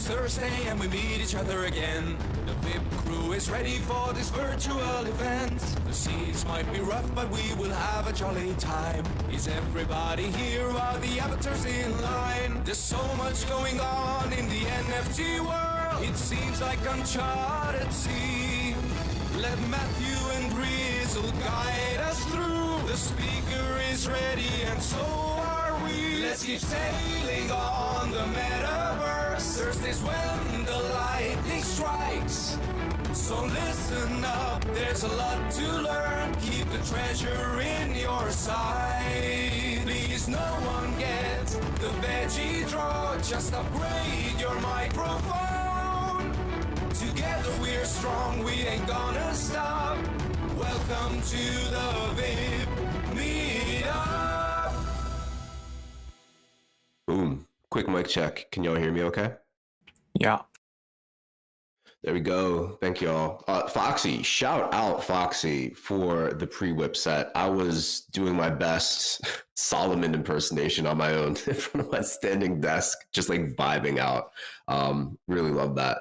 is Thursday and we meet each other again. The WIP crew is ready for this virtual event. The seas might be rough, but we will have a jolly time. Is everybody here? Are the avatars in line? There's so much going on in the NFT world. It seems like uncharted sea. Let Matthew and Grizzle guide us through. The speaker is ready and so are we. Let's keep sailing on the Metaverse. Thursdays when the lightning strikes. So listen up, there's a lot to learn. Keep the treasure in your sight. Please no one get the veggie draw. Just upgrade your microphone. Together we're strong, we ain't gonna stop. Welcome to the WIP Meetup. Boom. Quick mic check. Can y'all hear me okay? Yeah. There we go. Thank y'all. Foxy, shout out Foxy for the pre-whip set. I was doing my best Solomon impersonation on my own in front of my standing desk, just like vibing out. Really love that.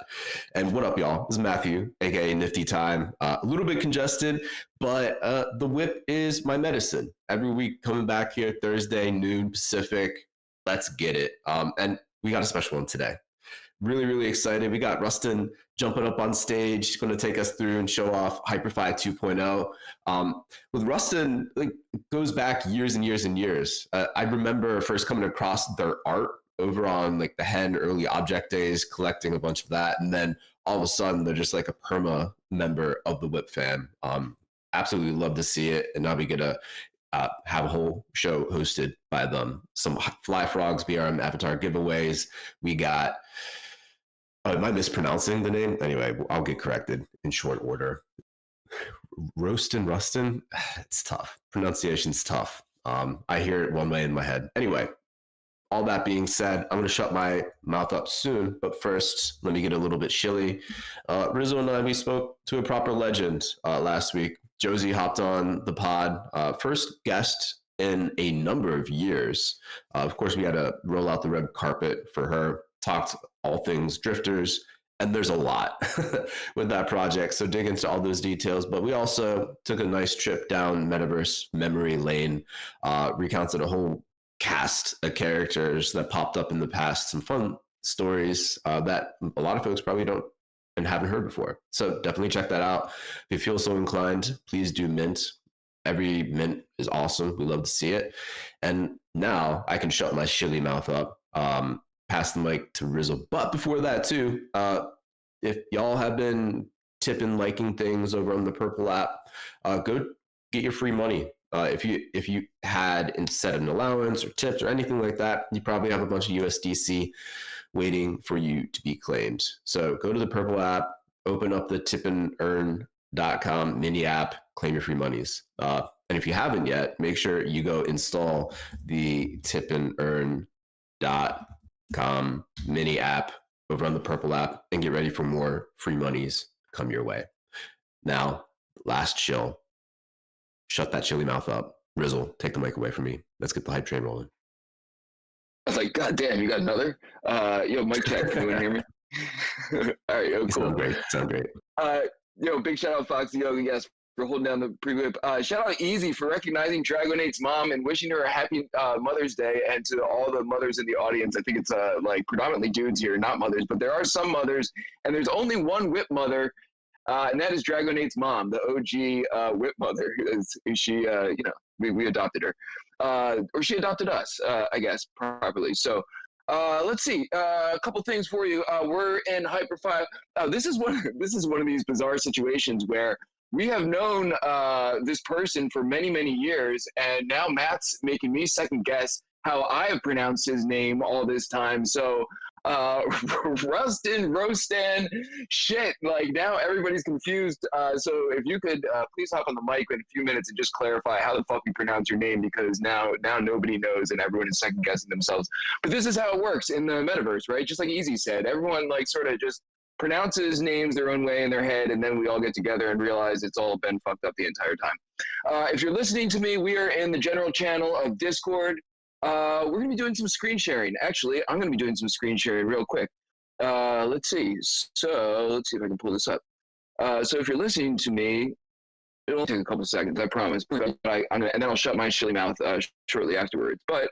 And what up, y'all? This is Matthew, aka Nifty Time. A little bit congested, but the whip is my medicine. Every week coming back here Thursday, noon Pacific. Let's get it. And we got a special one today. Really, really excited. We got Roustan jumping up on stage. He's going to take us through and show off Hyperfy 2.0. With Roustan, like, it goes back years and years and years. I remember first coming across their art over on like the Hen early object days, collecting a bunch of that. And then all of a sudden, they're just like a perma member of the WIP fam. Absolutely love to see it. And now we get to have a whole show hosted by them. Some Fly Frogs VRM avatar giveaways. We got... Oh, am I mispronouncing the name? Anyway, I'll get corrected in short order. Roustan? It's tough. Pronunciation's tough. I hear it one way in my head. Anyway, all that being said, I'm going to shut my mouth up soon. But first, let me get a little bit shilly. Rizzo and I, we spoke to a proper legend last week. Josie hopped on the pod. First guest in a number of years. Of course, we had to roll out the red carpet for her. Talked all things drifters, and there's a lot with that project, so dig into all those details. But we also took a nice trip down Metaverse memory lane, recounted a whole cast of characters that popped up in the past, some fun stories that a lot of folks probably don't and haven't heard before. So definitely check that out. If you feel so inclined, please do mint. Every mint is awesome. We love to see it. And now I can shut my shilly mouth up. Pass the mic to Rizzle. But before that too, if y'all have been tipping, liking things over on the Purple app, go get your free money. If you had instead an allowance or tips or anything like that, you probably have a bunch of USDC waiting for you to be claimed. So go to the Purple app, open up the tipandearn.com mini app, claim your free monies. And if you haven't yet, make sure you go install the tipandearn.com mini app over on the Purple app and get ready for more free monies come your way. Now, last chill. Shut that chilly mouth up. Rizzle, take the mic away from me. Let's get the hype train rolling. I was like, God damn, you got another? Yo, mic check. Can anyone hear me? All right, yo, cool. Sound great. Yo, big shout out Foxy Yoga, yes, for holding down the pre-whip. Shout out Easy for recognizing Dragonate's mom and wishing her a happy Mother's Day, and to all the mothers in the audience. I think it's like predominantly dudes here, not mothers, but there are some mothers, and there's only one WIP mother, and that is Dragonate's mom, the OG WIP mother. She, we adopted her, or she adopted us, I guess, properly. So let's see, a couple things for you. We're in Hyperfy. This is one of these bizarre situations where we have known this person for many, many years, and now Matt's making me second guess how I have pronounced his name all this time. So Roustan, shit, like now everybody's confused. So if you could please hop on the mic in a few minutes and just clarify how the fuck you pronounce your name, because now nobody knows and everyone is second guessing themselves. But this is how it works in the metaverse, right? Just like Easy said, everyone like sort of just pronounces names their own way in their head, and then we all get together and realize it's all been fucked up the entire time. If you're listening to me, we are in the general channel of Discord. We're going to be doing some screen sharing. Actually, I'm going to be doing some screen sharing real quick. let's see. So let's see if I can pull this up. So if you're listening to me, it'll take a couple seconds, I promise. But and then I'll shut my shilly mouth shortly afterwards. But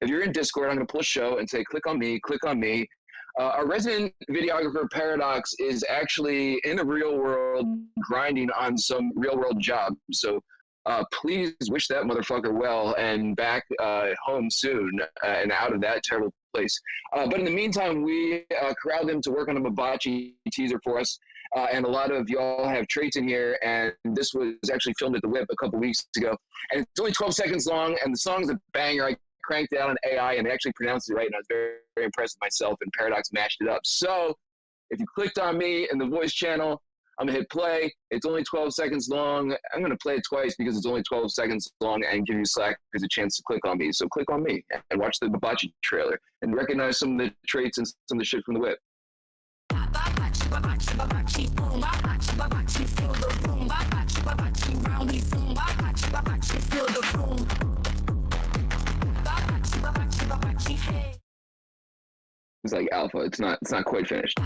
if you're in Discord, I'm going to pull a show and say, click on me, click on me. Our resident videographer, Paradox, is actually in the real world grinding on some real world job. So please wish that motherfucker well and back home soon and out of that terrible place. But in the meantime, we corralled him to work on a Mabachi teaser for us. And a lot of y'all have traits in here, and this was actually filmed at the WIP a couple weeks ago. And it's only 12 seconds long, and the song's a banger. I cranked it out on AI, and they actually pronounced it right, and I was very, very impressed with myself, and Paradox matched it up. So if you clicked on me in the voice channel, I'm going to hit play. It's only 12 seconds long. I'm going to play it twice because it's only 12 seconds long and give you slackers a chance to click on me. So click on me and watch the Mabachi trailer and recognize some of the traits and some of the shit from the WIP. It's like alpha. It's not quite finished.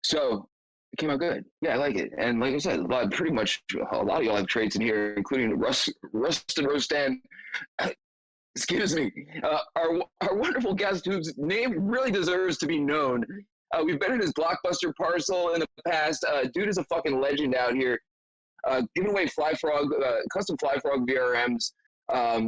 So it came out good. Yeah, I like it. And like I said, pretty much a lot of y'all have traits in here, including Roustan. Excuse me. Our wonderful guest, whose name really deserves to be known. We've been in his Blockbuster parcel in the past. Dude is a fucking legend out here. Giving away custom Fly Frog VRMs.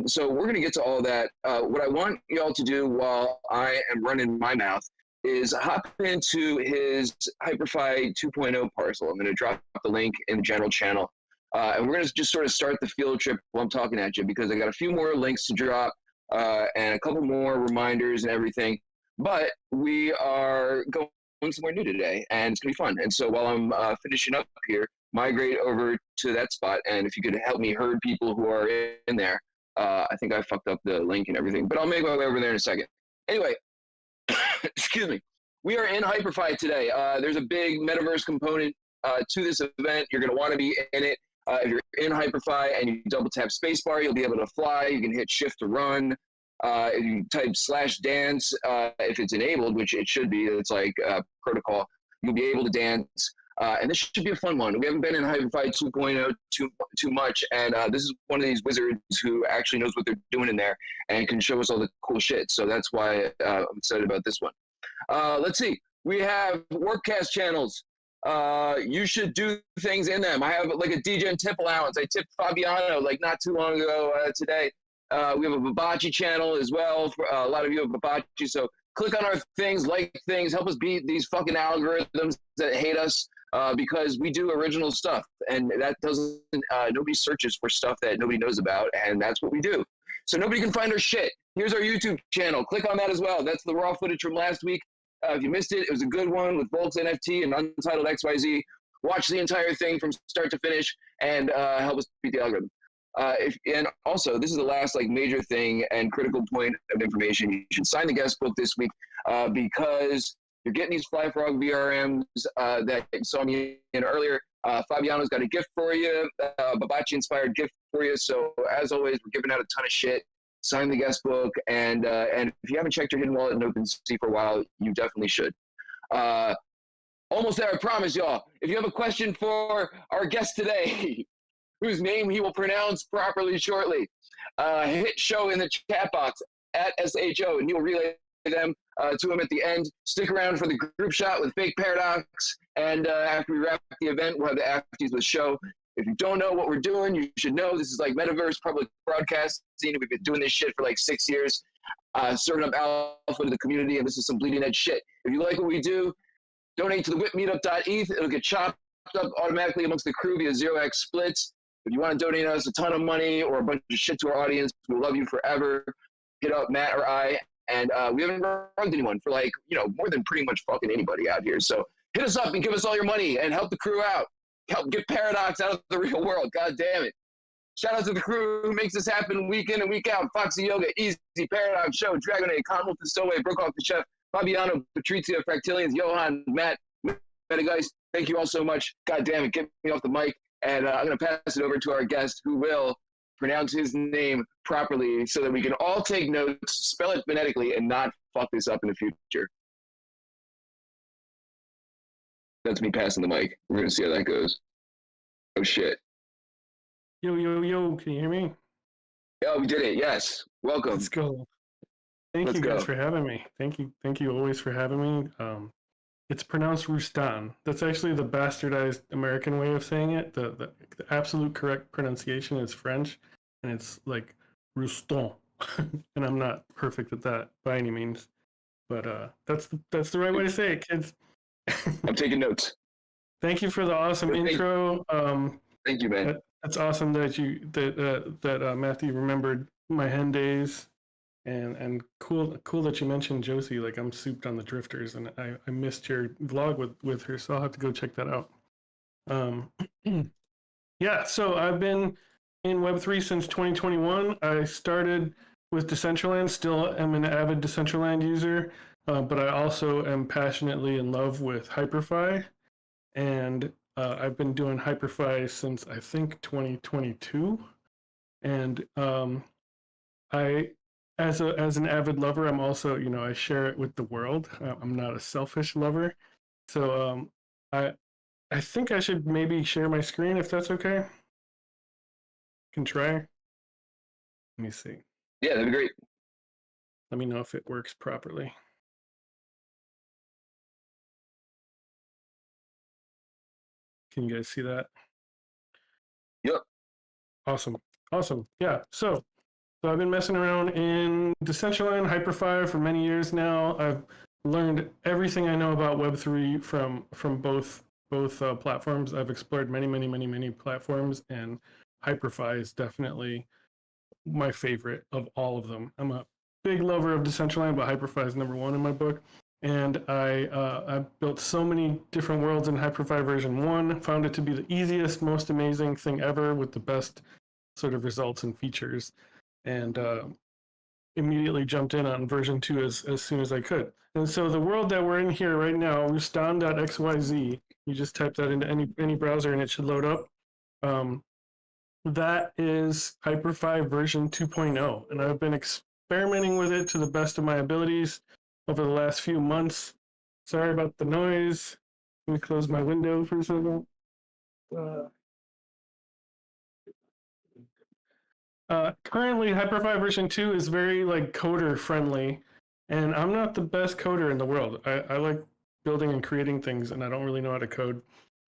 So we're going to get to all that. What I want y'all to do while I am running my mouth is hop into his Hyperfy 2.0 parcel. I'm going to drop the link in the general channel. And we're going to just sort of start the field trip while I'm talking at you, because I got a few more links to drop and a couple more reminders and everything. But we are going somewhere new today, and it's going to be fun. And so while I'm finishing up here, migrate over to that spot. And if you could help me herd people who are in there, I think I fucked up the link and everything, but I'll make my way over there in a second. Anyway, excuse me. We are in Hyperfy today. There's a big Metaverse component to this event. You're going to want to be in it. If you're in Hyperfy and you double tap spacebar, you'll be able to fly. You can hit shift to run. If you type /dance, if it's enabled, which it should be, it's like protocol, you'll be able to dance. And this should be a fun one. We haven't been in Hyperfy 2.0 too much, and this is one of these wizards who actually knows what they're doing in there and can show us all the cool shit. So that's why I'm excited about this one. Let's see. We have workcast channels. You should do things in them. I have like a DJ and tip allowance. I tipped Fabiano like not too long ago today. We have a Mabachi channel as well. For a lot of you have Mabachi, so click on our things, like things, help us beat these fucking algorithms that hate us. Because we do original stuff, and that doesn't, nobody searches for stuff that nobody knows about, and that's what we do. So nobody can find our shit. Here's our YouTube channel. Click on that as well. That's the raw footage from last week. If you missed it, it was a good one with Volts NFT and Untitled XYZ. Watch the entire thing from start to finish and help us beat the algorithm. And also, this is the last like major thing and critical point of information. You should sign the guest book this week because you're getting these Fly Frog VRMs that you saw me in earlier. Fabiano's got a gift for you, Mabachi-inspired gift for you. So as always, we're giving out a ton of shit. Sign the guest book, and if you haven't checked your hidden wallet in OpenSea for a while, you definitely should. Almost there, I promise y'all. If you have a question for our guest today, whose name he will pronounce properly shortly, hit show in the chat box at SHO, and he will relay them to him at the end. Stick around for the group shot with Fake Paradox, and after we wrap the event, we'll have the afties with show. If you don't know what we're doing, you should know this is like Metaverse public broadcasting. We've been doing this shit for like 6 years, serving up alpha to the community, and this is some bleeding edge shit. If you like what we do, donate to the WIP Meetup.eth. It'll get chopped up automatically amongst the crew via 0x splits. If you want to donate us a ton of money or a bunch of shit to our audience, we'll love you forever. Hit up Matt or I. And we haven't rugged anyone for like, more than pretty much fucking anybody out here. So hit us up and give us all your money and help the crew out. Help get Paradox out of the real world. God damn it. Shout out to the crew who makes this happen week in and week out. Foxy Yoga, Easy, Paradox Show, Dragonade, Conwell Stowe, Broke Off the Chef, Fabiano, Patrizia, Fractilians, Johan, Matt, Better guys, thank you all so much. God damn it, get me off the mic. And I'm going to pass it over to our guest who will pronounce his name properly so that we can all take notes, spell it phonetically, and not fuck this up in the future. That's me passing the mic. We're going to see how that goes. Oh, shit. Yo, yo, yo, can you hear me? Oh, we did it. Yes. Welcome. Let's go. Thank Let's you guys go. for having me. Thank you always for having me. It's pronounced Roustan. That's actually the bastardized American way of saying it. The absolute correct pronunciation is French, and it's like Roustan. And I'm not perfect at that by any means, but that's the right way to say it, kids. I'm taking notes. Thank you for the awesome intro. Thank you, man. That's awesome that Matthew remembered my hen days, and cool that you mentioned Josie. Like, I'm souped on the Drifters, and I missed your vlog with her, so I'll have to go check that out. Yeah, so I've been in Web3 since 2021. I started with Decentraland, still am an avid Decentraland user, but I also am passionately in love with Hyperfy, and I've been doing Hyperfy since I think 2022, and I, as an avid lover, I'm also, I share it with the world. I'm not a selfish lover, so I think I should maybe share my screen if that's okay. Can try. Let me see. Yeah, that'd be great. Let me know if it works properly. Can you guys see that? Yep. Awesome. Yeah. So I've been messing around in Decentraland, Hyperfy for many years now. I've learned everything I know about Web3 from both platforms. I've explored many platforms, and Hyperfy is definitely my favorite of all of them. I'm a big lover of Decentraland, but Hyperfy is number one in my book. And I built so many different worlds in Hyperfy version 1, found it to be the easiest, most amazing thing ever with the best sort of results and features, and immediately jumped in on version 2 as soon as I could. And so the world that we're in here right now, Roustan.xyz, you just type that into any browser and it should load up. That is Hyperfy version 2.0, and I've been experimenting with it to the best of my abilities over the last few months. Sorry about the noise. Let me close my window for a second. Currently, Hyperfy version 2 is very coder friendly, and I'm not the best coder in the world. I like building and creating things, and I don't really know how to code.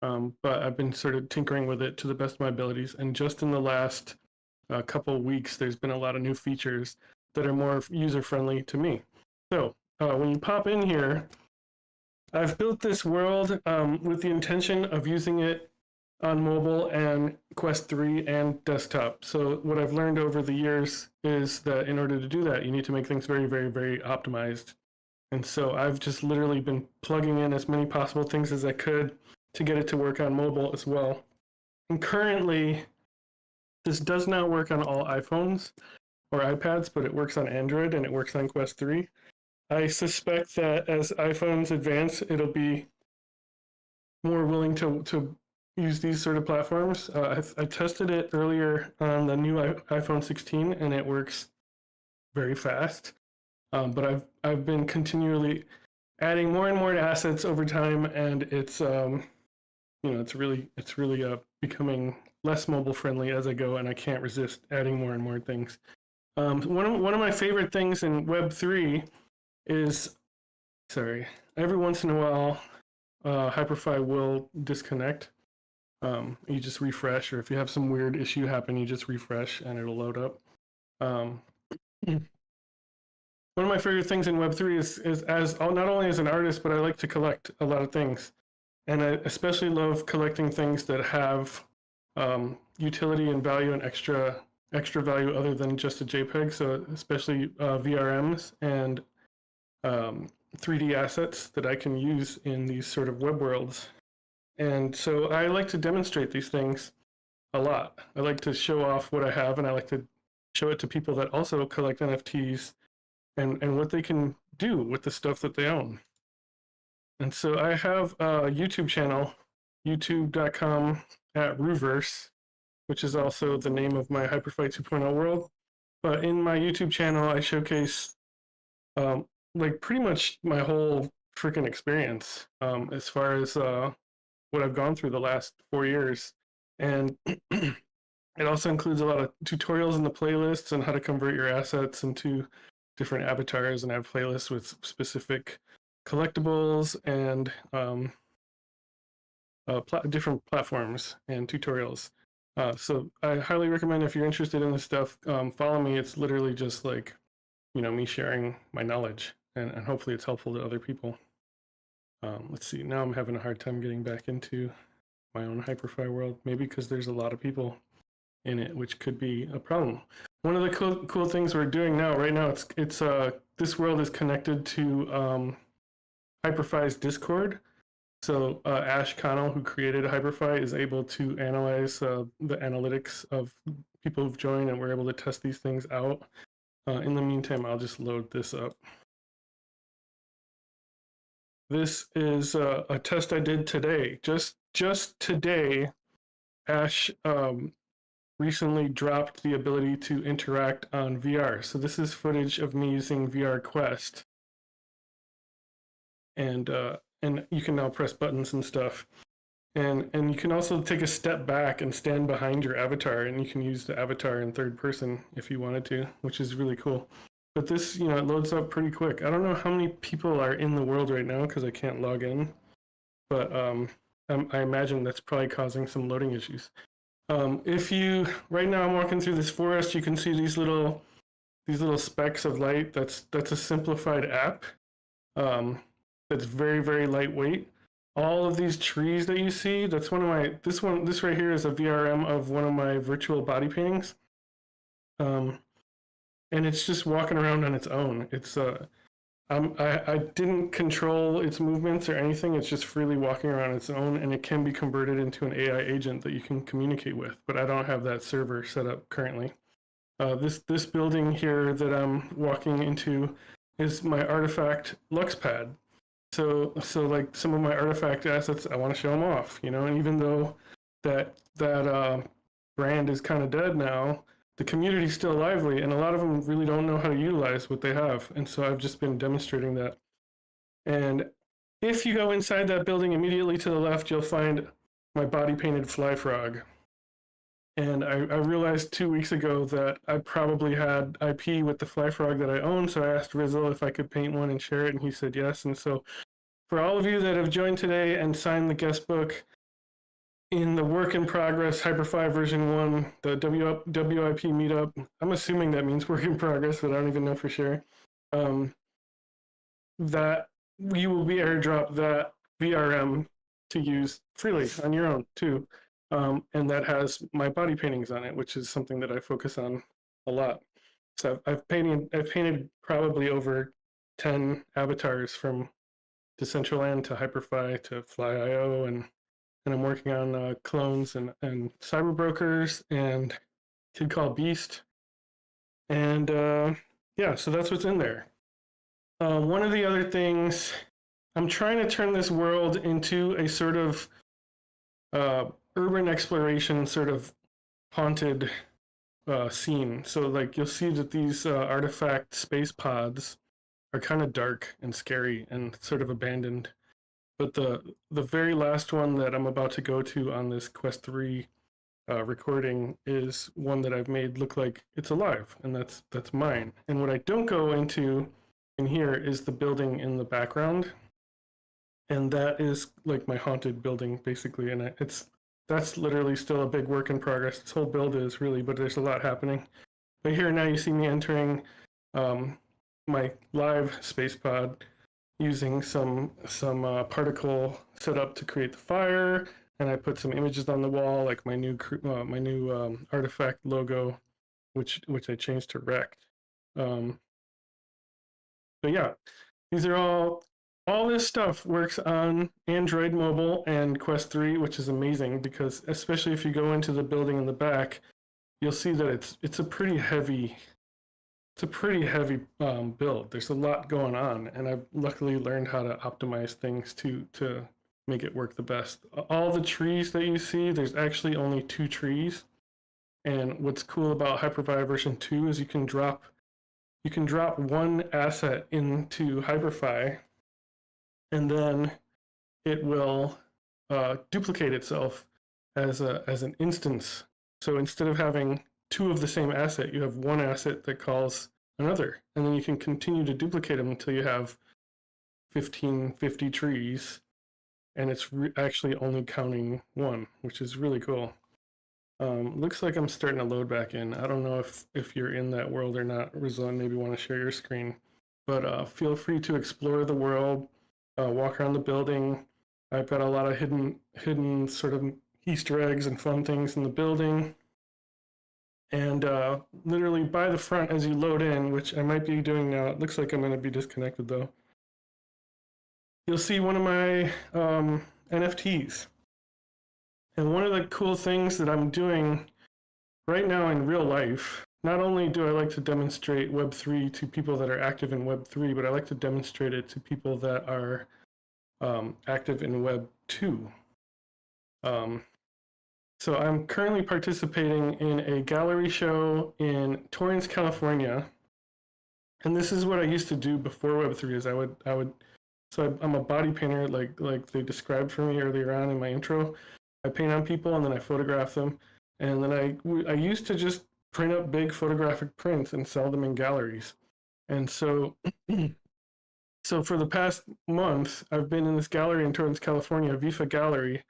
But I've been sort of tinkering with it to the best of my abilities, and just in the last couple of weeks, there's been a lot of new features that are more user-friendly to me. So when you pop in here, I've built this world with the intention of using it on mobile and Quest 3 and desktop. So what I've learned over the years is that in order to do that, you need to make things very optimized. And so I've just literally been plugging in as many possible things as I could to get it to work on mobile as well. And currently, this does not work on all iPhones or iPads, but it works on Android and it works on Quest 3. I suspect that as iPhones advance, it'll be more willing to use these sort of platforms. I tested it earlier on the new iPhone 16, and it works very fast. But I've been continually adding more and more assets over time, and it's it's really becoming less mobile friendly as I go, and I can't resist adding more and more things. One of my favorite things in Web3 is, every once in a while, Hyperfy will disconnect. You just refresh, or if you have some weird issue happen, you just refresh and it'll load up. One of my favorite things in Web3 is not only as an artist, but I like to collect a lot of things. And I especially love collecting things that have utility and value and extra value other than just a JPEG. So especially VRMs and 3D assets that I can use in these sort of web worlds. And so I like to demonstrate these things a lot. I like to show off what I have, and I like to show it to people that also collect NFTs and what they can do with the stuff that they own. And so I have a YouTube channel, youtube.com/Ruverse, which is also the name of my Hyperfy 2.0 world. But in my YouTube channel, I showcase like pretty much my whole freaking experience as far as what I've gone through the last 4 years. And it also includes a lot of tutorials in the playlists on how to convert your assets into different avatars, and I have playlists with specific collectibles and different platforms and tutorials. So I highly recommend, if you're interested in this stuff, follow me. It's literally just like, me sharing my knowledge, and hopefully it's helpful to other people. Let's see, now I'm having a hard time getting back into my own Hyperfy world, maybe because there's a lot of people in it, which could be a problem. One of the cool things we're doing now, right now, it's this world is connected to Hyperfy's Discord. So Ash Connell, who created Hyperfy, is able to analyze the analytics of people who've joined, and we're able to test these things out. In the meantime, I'll just load this up. This is a test I did today. Just today, Ash recently dropped the ability to interact on VR. So this is footage of me using VR Quest. And you can now press buttons and stuff. And you can also take a step back and stand behind your avatar, and you can use the avatar in third person if you wanted to, which is really cool. But this, it loads up pretty quick. I don't know how many people are in the world right now because I can't log in, but I imagine that's probably causing some loading issues. Right now I'm walking through this forest, you can see these little specks of light. That's a simplified app. That's very, very lightweight. All of these trees that you see, that's one of my, this right here is a VRM of one of my virtual body paintings. And it's just walking around on its own. It's I didn't control its movements or anything. It's just freely walking around on its own, and it can be converted into an AI agent that you can communicate with, but I don't have that server set up currently. This building here that I'm walking into is my artifact Luxpad. So like some of my artifact assets, I want to show them off, and even though that brand is kind of dead now, the community's still lively, and a lot of them really don't know how to utilize what they have. And so I've just been demonstrating that. And if you go inside that building, immediately to the left, you'll find my body painted fly frog. And I realized 2 weeks ago that I probably had IP with the fly frog that I own. So I asked Rizzle if I could paint one and share it, and he said yes. And so for all of you that have joined today and signed the guest book, in the work in progress Hyperfy version 1, the WIP Meetup, I'm assuming that means work in progress, but I don't even know for sure, that you will be airdropped that VRM to use freely on your own too. And that has my body paintings on it, which is something that I focus on a lot. So I've painted probably over 10 avatars, from Decentraland to Hyperfy to Fly.io, and I'm working on clones and cyber brokers and Kid Called Beast. And yeah, so that's what's in there. One of the other things, I'm trying to turn this world into a sort of urban exploration, sort of haunted scene. So like you'll see that these artifact space pods are kind of dark and scary and sort of abandoned. But the very last one that I'm about to go to on this Quest 3 recording is one that I've made look like it's alive, and that's mine. And what I don't go into in here is the building in the background, and that is like my haunted building basically. And that's literally still a big work in progress. This whole build is really, but there's a lot happening. But here now you see me entering my live space pod, using some particle setup to create the fire, and I put some images on the wall, like my new artifact logo, which I changed to Rect. But yeah, these are all this stuff works on Android mobile and Quest 3, which is amazing because especially if you go into the building in the back, you'll see that it's a pretty heavy it's a pretty heavy build. There's a lot going on, and I've luckily learned how to optimize things to make it work the best. All the trees that you see, there's actually only 2 trees. And what's cool about Hyperfy version 2 is you can drop one asset into Hyperfy, and then it will duplicate itself as an instance. So instead of having 2 of the same asset, you have one asset that calls another, and then you can continue to duplicate them until you have 50 trees, and it's actually only counting 1, which is really cool. Looks like I'm starting to load back in. I don't know if you're in that world or not, Rizwan. Maybe want to share your screen, but feel free to explore the world, walk around the building. I've got a lot of hidden sort of Easter eggs and fun things in the building. And literally by the front, as you load in, which I might be doing now, it looks like I'm going to be disconnected though. You'll see one of my NFTs. And one of the cool things that I'm doing right now in real life, not only do I like to demonstrate Web3 to people that are active in Web3, but I like to demonstrate it to people that are active in Web2. So I'm currently participating in a gallery show in Torrance, California. And this is what I used to do before Web3 is I'm a body painter like they described for me earlier on in my intro. I paint on people and then I photograph them. And then I used to just print up big photographic prints and sell them in galleries. And so, so for the past month, I've been in this gallery in Torrance, California, Vifa Gallery.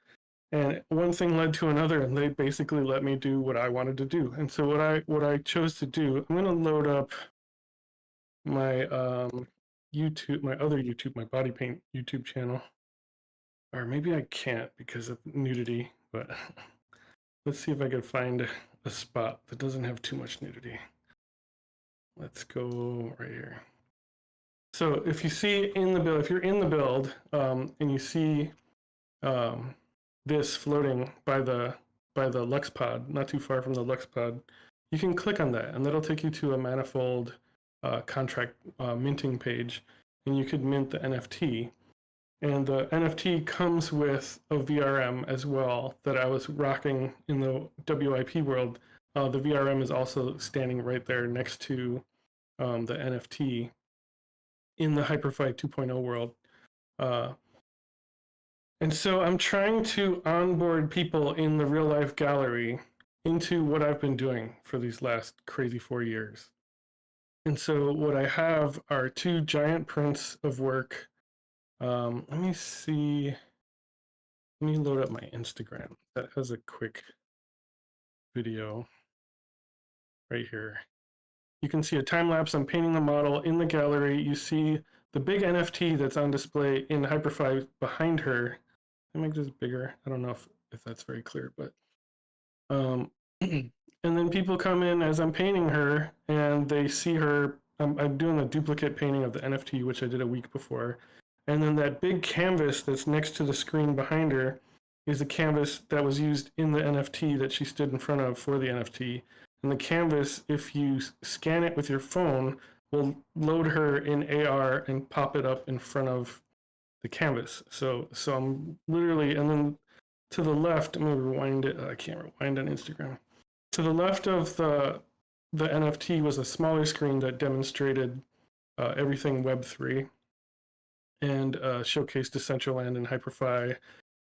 And one thing led to another, and they basically let me do what I wanted to do. And so what I chose to do, I'm going to load up my YouTube, my body paint YouTube channel. Or maybe I can't because of nudity, but let's see if I can find a spot that doesn't have too much nudity. Let's go right here. So if you see in the build, if you're in the build and you see this floating by the Lux pod, not too far from the Lux pod, you can click on that and that'll take you to a Manifold contract minting page, and you could mint the NFT. And the NFT comes with a VRM as well that I was rocking in the WIP world. The VRM is also standing right there next to the NFT in the Hyperfy 2.0 world. And so I'm trying to onboard people in the real life gallery into what I've been doing for these last crazy 4 years. And so what I have are 2 giant prints of work. Let me see. Let me load up my Instagram. That has a quick video right here. You can see a time lapse. I'm painting the model in the gallery. You see the big NFT that's on display in Hyperfy behind her. Let me make this bigger. I don't know if that's very clear, but and then people come in as I'm painting her and they see her. I'm doing a duplicate painting of the NFT, which I did a week before. And then that big canvas that's next to the screen behind her is a canvas that was used in the NFT that she stood in front of for the NFT. And the canvas, if you scan it with your phone, will load her in AR and pop it up in front of the canvas. So I'm literally, and then to the left, I'm gonna rewind it. I can't rewind on Instagram. To the left of the NFT was a smaller screen that demonstrated everything Web3 and showcased Decentraland and Hyperfy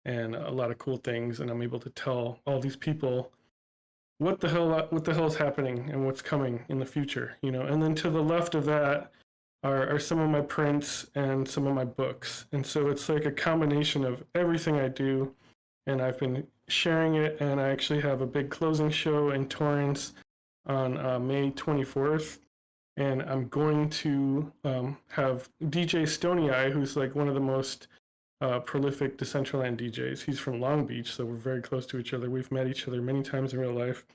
and a lot of cool things. And I'm able to tell all these people what the hell is happening and what's coming in the future, you know. And then to the left of that are some of my prints and some of my books. And so it's like a combination of everything I do, and I've been sharing it. And I actually have a big closing show in Torrance on May 24th. And I'm going to have DJ Stony Eye, who's like one of the most prolific Decentraland DJs. He's from Long Beach, so we're very close to each other. We've met each other many times in real life.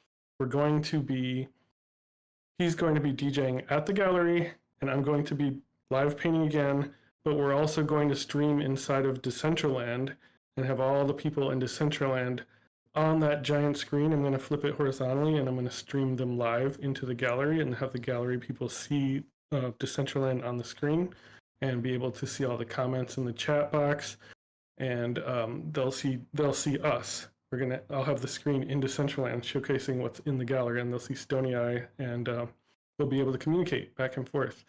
He's going to be DJing at the gallery, and I'm going to be live painting again, but we're also going to stream inside of Decentraland and have all the people in Decentraland on that giant screen, I'm going to flip it horizontally and I'm going to stream them live into the gallery and have the gallery people see Decentraland on the screen and be able to see all the comments in the chat box, and they'll see us. I'll have the screen in Decentraland showcasing what's in the gallery, and they'll see Stony Eye, and they'll be able to communicate back and forth.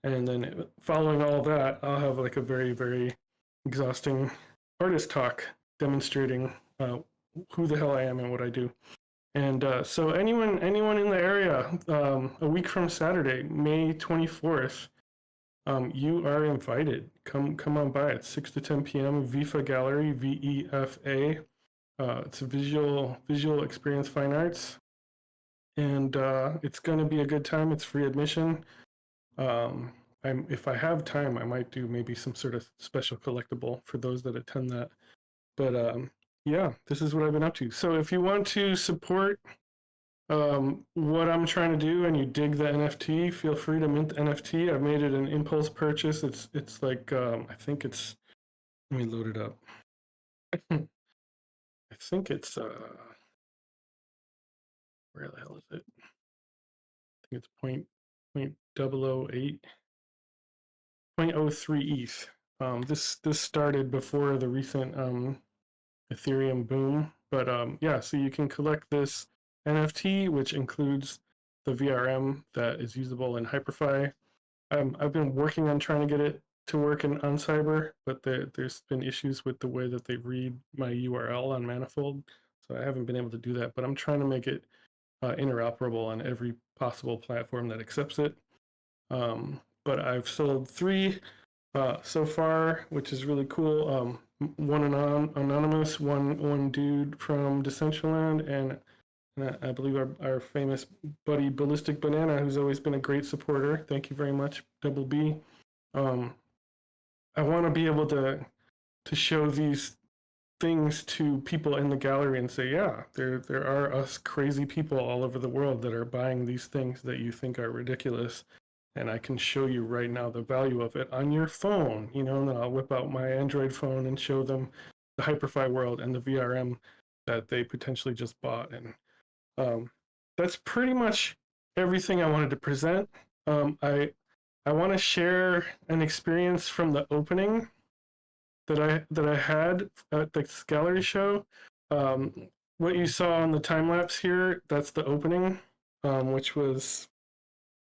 And then following all that, I'll have like a very, very exhausting artist talk demonstrating who the hell I am and what I do. And so anyone in the area, a week from Saturday, May 24th, you are invited. Come on by. It's 6 to 10 p.m. VIFA Gallery, VEFA. It's a visual experience fine arts, and it's going to be a good time. It's free admission. If I have time, I might do maybe some sort of special collectible for those that attend that. But yeah, this is what I've been up to. So if you want to support what I'm trying to do and you dig the NFT, feel free to mint the NFT. I've made it an impulse purchase. It's like I think it's, let me load it up. I think it's where the hell is it? I think it's 0.008, 0.03 ETH. This started before the recent Ethereum boom, but yeah, so you can collect this NFT, which includes the VRM that is usable in Hyperfy. I've been working on trying to get it to work on Cyber, but there's been issues with the way that they read my URL on Manifold, so I haven't been able to do that, but I'm trying to make it interoperable on every possible platform that accepts it. But I've sold 3 so far, which is really cool. One anonymous, one dude from Decentraland, and I believe our famous buddy Ballistic Banana, who's always been a great supporter. Thank you very much, Double B. I want to be able to show these things to people in the gallery and say, yeah, there are us crazy people all over the world that are buying these things that you think are ridiculous, and I can show you right now the value of it on your phone, and then I'll whip out my Android phone and show them the Hyperfy world and the VRM that they potentially just bought. And that's pretty much everything I wanted to present. I want to share an experience from the opening that I had at the gallery show. What you saw on the time lapse here, that's the opening, which was,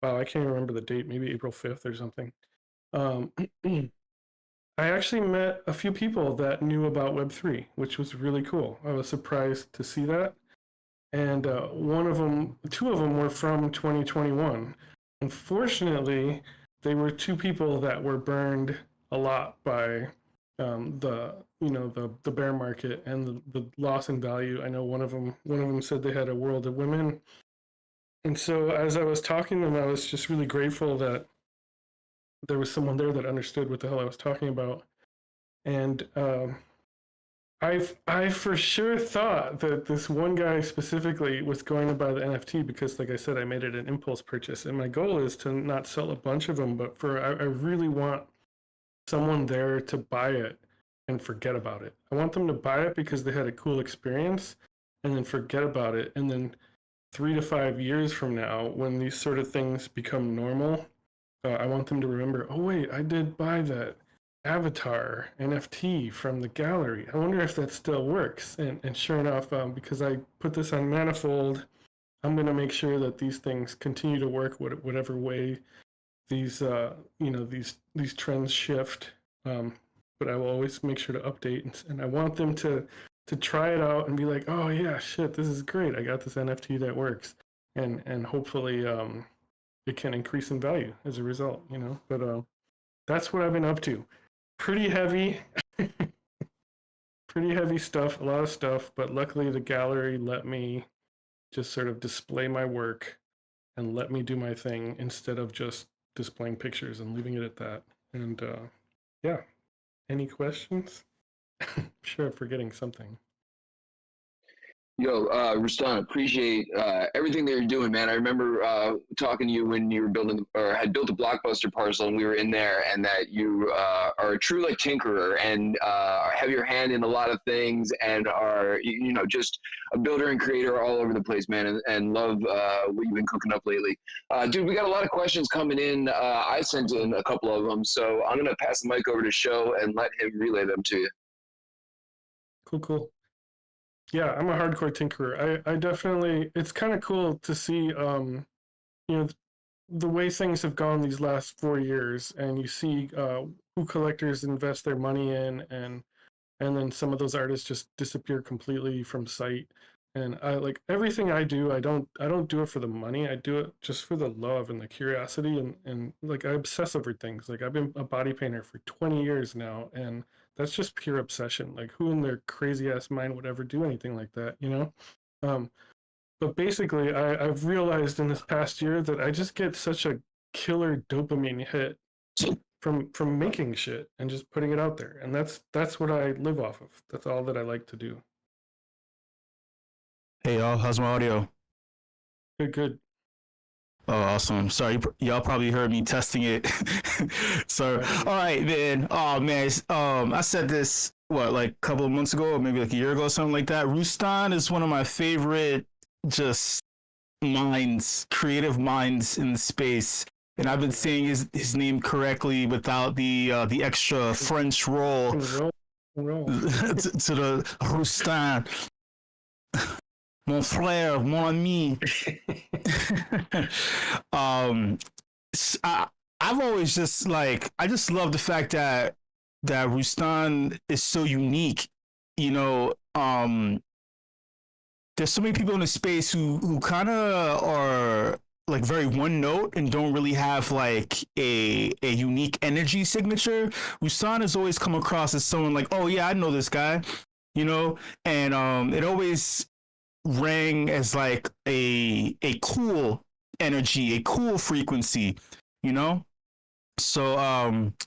wow, I can't even remember the date, maybe April 5th or something. I actually met a few people that knew about Web3, which was really cool. I was surprised to see that. And two of them were from 2021. Unfortunately, they were 2 people that were burned a lot by the bear market and the loss in value. I know one of them said they had a world of women. And so as I was talking to them, I was just really grateful that there was someone there that understood what the hell I was talking about. And I for sure thought that this one guy specifically was going to buy the NFT because, like I said, I made it an impulse purchase. And my goal is to not sell a bunch of them, but I really want someone there to buy it and forget about it. I want them to buy it because they had a cool experience and then forget about it. And then 3 to 5 years from now, when these sort of things become normal, I want them to remember, oh wait, I did buy that avatar NFT from the gallery. I wonder if that still works. And sure enough, because I put this on Manifold, I'm going to make sure that these things continue to work whatever way these these trends shift. But I will always make sure to update, and I want them to try it out and be like, oh yeah, shit, this is great. I got this NFT that works, and hopefully it can increase in value as a result. But that's what I've been up to. Pretty heavy, pretty heavy stuff, a lot of stuff. But luckily, the gallery let me just sort of display my work and let me do my thing instead of just displaying pictures and leaving it at that. And yeah, any questions? Sure, I'm forgetting something. Yo, Rustan, appreciate everything that you're doing, man. I remember talking to you when you were building or had built a Blockbuster parcel, and we were in there, and that you are a true like tinkerer and have your hand in a lot of things, and are just a builder and creator all over the place, man. And love what you've been cooking up lately, dude. We got a lot of questions coming in. I sent in a couple of them, so I'm gonna pass the mic over to Show and let him relay them to you. Cool. Yeah, I'm a hardcore tinkerer. I definitely, it's kind of cool to see, the way things have gone these last 4 years, and you see who collectors invest their money in, and then some of those artists just disappear completely from sight. And I like everything I do. I don't do it for the money. I do it just for the love and the curiosity, and like I obsess over things. Like I've been a body painter for 20 years now, and that's just pure obsession. Like who in their crazy ass mind would ever do anything like that, you know? Um, but basically, I've realized in this past year that I just get such a killer dopamine hit from making shit and just putting it out there, and that's what I live off of. That's all that I like to do. Hey y'all, how's my audio? Good. Oh, awesome. Sorry, y'all probably heard me testing it. So, all right, man. Oh man, I said this like a couple of months ago, or maybe like a year ago, something like that. Roustan is one of my favorite, just minds, creative minds in the space. And I've been saying his name correctly without the extra French roll Roll. to the Roustan. Mon frère, mon ami. I've always just I just love the fact that Roustan is so unique. You know, there's so many people in the space who kind of are like very one note and don't really have like a unique energy signature. Roustan has always come across as someone like, oh yeah, I know this guy, you know, and it always rang as like a cool energy, a cool frequency, you know? So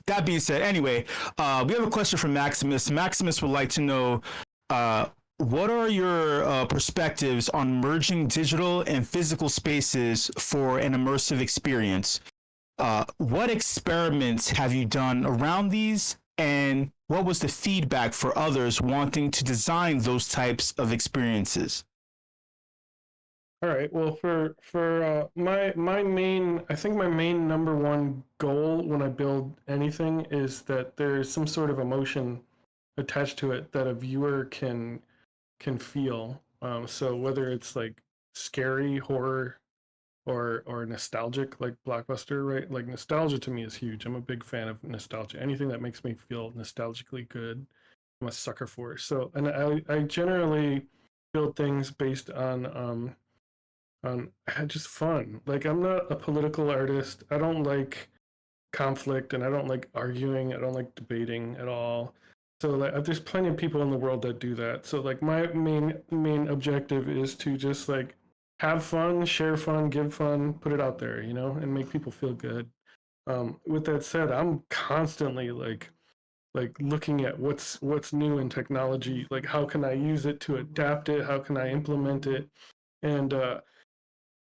that being said, anyway, we have a question from Maximus. Maximus would like to know what are your perspectives on merging digital and physical spaces for an immersive experience? What experiments have you done around these, and what was the feedback for others wanting to design those types of experiences? All right. Well, for my main, I think my main number one goal when I build anything is that there's some sort of emotion attached to it that a viewer can feel. So whether it's like scary, horror, or nostalgic, like Blockbuster, right? Like nostalgia to me is huge. I'm a big fan of nostalgia. Anything that makes me feel nostalgically good, I'm a sucker for. So, and I generally build things based on just fun. Like I'm not a political artist. I don't like conflict, and I don't like arguing. I don't like debating at all. So like there's plenty of people in the world that do that. So like my main objective is to just like have fun, share fun, give fun, put it out there, you know, and make people feel good. With that said, I'm constantly like looking at what's new in technology. Like how can I use it to adapt it? How can I implement it?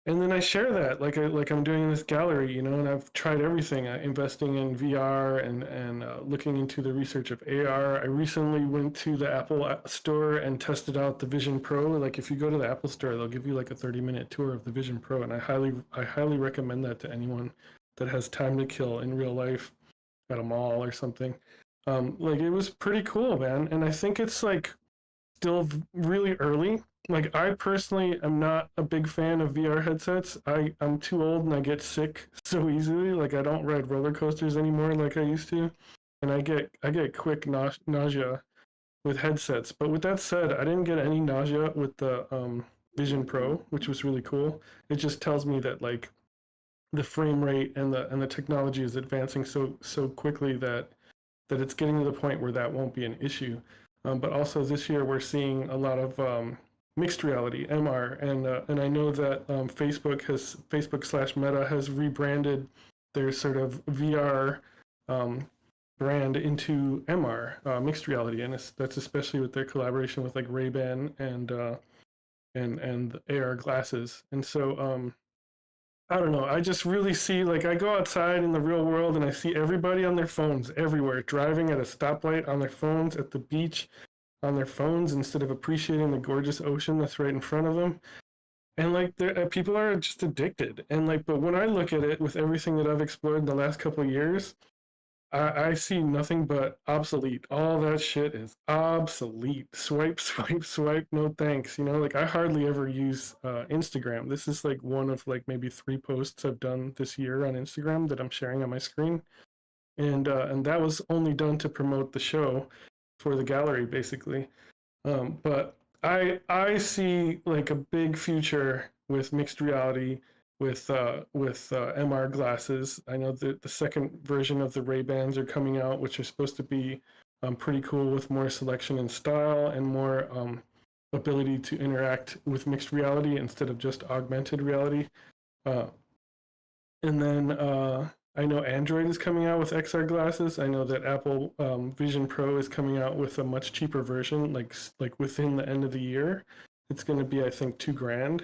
And then I share that like I'm doing in this gallery, you know, and I've tried everything, investing in VR and looking into the research of AR. I recently went to the Apple store and tested out the Vision Pro. Like if you go to the Apple store, they'll give you like a 30-minute tour of the Vision Pro, and I highly recommend that to anyone that has time to kill in real life at a mall or something. Like it was pretty cool, man, and I think it's like still really early. Like I personally am not a big fan of VR headsets. I'm too old and I get sick so easily. Like I don't ride roller coasters anymore like I used to, and I get quick nausea with headsets. But with that said, I didn't get any nausea with the Vision Pro, which was really cool. It just tells me that like the frame rate and the technology is advancing so quickly that it's getting to the point where that won't be an issue. But also this year we're seeing a lot of mixed reality (MR), and I know that Facebook / Meta has rebranded their sort of VR brand into MR, mixed reality, and that's especially with their collaboration with like Ray-Ban and the AR glasses. And so I don't know. I just really see, like, I go outside in the real world and I see everybody on their phones everywhere, driving at a stoplight on their phones, at the beach on their phones, instead of appreciating the gorgeous ocean that's right in front of them. And like, people are just addicted. And like, but when I look at it with everything that I've explored in the last couple of years, I see nothing but obsolete. All that shit is obsolete. Swipe, swipe, swipe. No thanks. You know, like I hardly ever use Instagram. This is like one of like maybe 3 posts I've done this year on Instagram that I'm sharing on my screen, and that was only done to promote the show for the gallery, basically. But I see like a big future with mixed reality, with MR glasses. I know that the second version of the Ray-Bans are coming out, which are supposed to be pretty cool, with more selection and style and more ability to interact with mixed reality instead of just augmented reality. And then I know Android is coming out with XR glasses. I know that Apple Vision Pro is coming out with a much cheaper version, like within the end of the year. It's going to be, I think, $2,000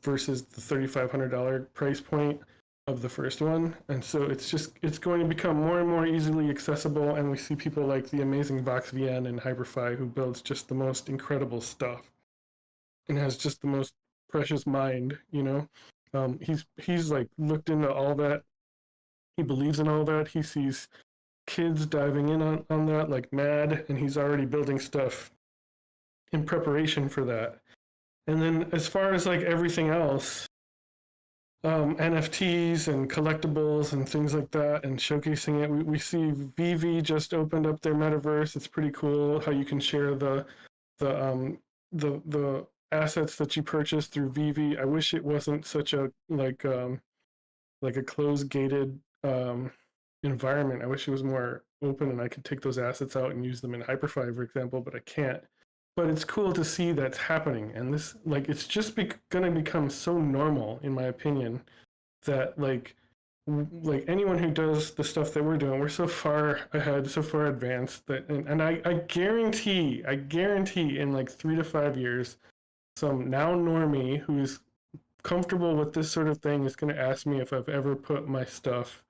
versus the $3,500 price point of the first one. And so it's going to become more and more easily accessible. And we see people like the amazing VoxVN and Hyperfy, who builds just the most incredible stuff and has just the most precious mind, you know. He's like looked into all that. He believes in all that. He sees kids diving in on that like mad, and he's already building stuff in preparation for that. And then as far as like everything else, NFTs and collectibles and things like that, and showcasing it, we see VV just opened up their metaverse. It's pretty cool how you can share the assets that you purchase through VV. I wish it wasn't such a like a closed gated environment. I wish it was more open and I could take those assets out and use them in Hyperfy, for example, but I can't. But it's cool to see that's happening, and this, like, it's just gonna become so normal, in my opinion, that like anyone who does the stuff that we're doing, we're so far ahead, so far advanced that, and I guarantee in like 3 to 5 years, some now normie who's comfortable with this sort of thing is going to ask me if I've ever put my stuff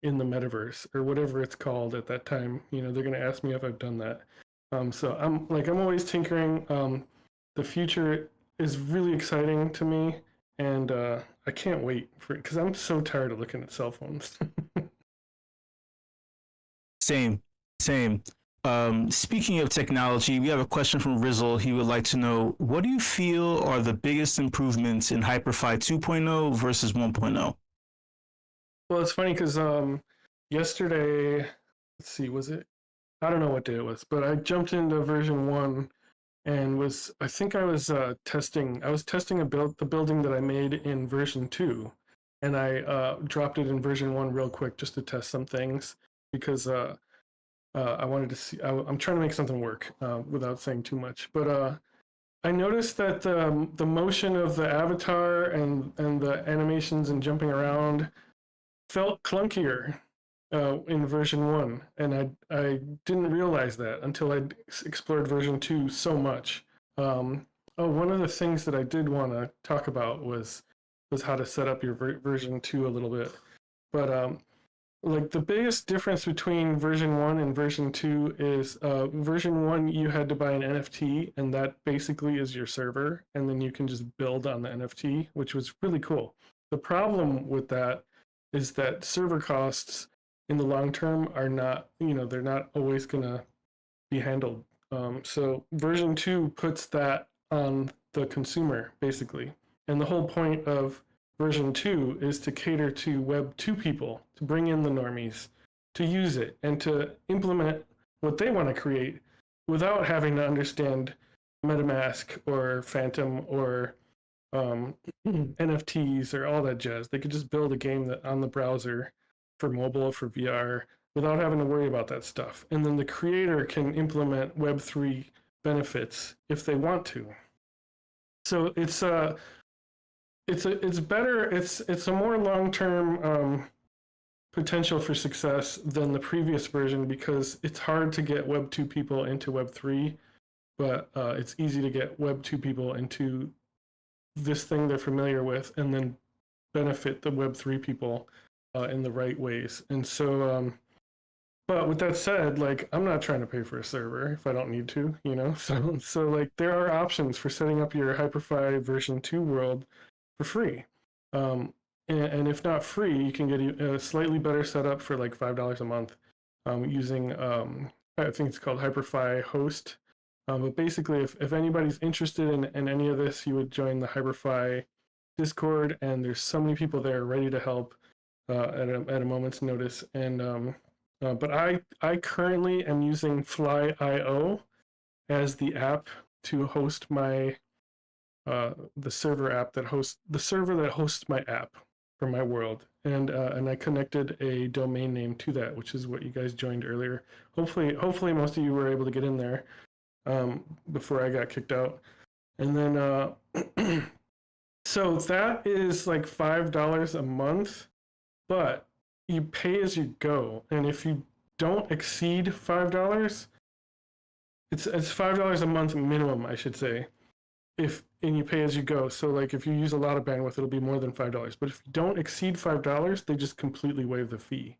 in the metaverse or whatever it's called at that time. You know, they're going to ask me if I've done that. So I'm always tinkering. The future is really exciting to me, and I can't wait for it because I'm so tired of looking at cell phones. Same. Speaking of technology, we have a question from Rizzle. He would like to know, what do you feel are the biggest improvements in Hyperfy 2.0 versus 1.0? Well, it's funny because yesterday, let's see, was it? I don't know what day it was, but I jumped into version 1 and was testing the building that I made in version 2, and I dropped it in version 1 real quick just to test some things because I wanted to see. I'm trying to make something work without saying too much. But I noticed that the motion of the avatar and the animations and jumping around felt clunkier in version 1, and I didn't realize that until I explored version 2 so much. One of the things that I did want to talk about was how to set up your version 2 a little bit, but like the biggest difference between version 1 and version 2 is version 1 you had to buy an NFT, and that basically is your server, and then you can just build on the NFT, which was really cool. The problem with that is that server costs in the long term are not, they're not always gonna be handled. So version 2 puts that on the consumer basically, and the whole point of version 2 is to cater to Web 2 people, to bring in the normies, to use it, and to implement what they want to create without having to understand MetaMask or Phantom or NFTs or all that jazz. They could just build a game that on the browser for mobile, for VR, without having to worry about that stuff. And then the creator can implement Web3 benefits if they want to. So it's better. It's a more long-term potential for success than the previous version because it's hard to get Web 2 people into Web 3, but it's easy to get Web 2 people into this thing they're familiar with and then benefit the Web 3 people in the right ways. And so, but with that said, like, I'm not trying to pay for a server if I don't need to, you know? So like, there are options for setting up your Hyperfy version 2 world for free. And if not free, you can get a slightly better setup for like $5 a month using, I think it's called Hyperfy Host. But basically, if anybody's interested in any of this, you would join the Hyperfy Discord, and there's so many people there ready to help at a moment's notice. And but I currently am using Fly.io as the app to host my the server that hosts my app for my world, and I connected a domain name to that, which is what you guys joined earlier. Hopefully most of you were able to get in there before I got kicked out. And then so that is like $5 a month, but you pay as you go, and if you don't exceed $5, it's $5 a month minimum, I should say. And you pay as you go. So like if you use a lot of bandwidth, it'll be more than $5. But if you don't exceed $5, they just completely waive the fee.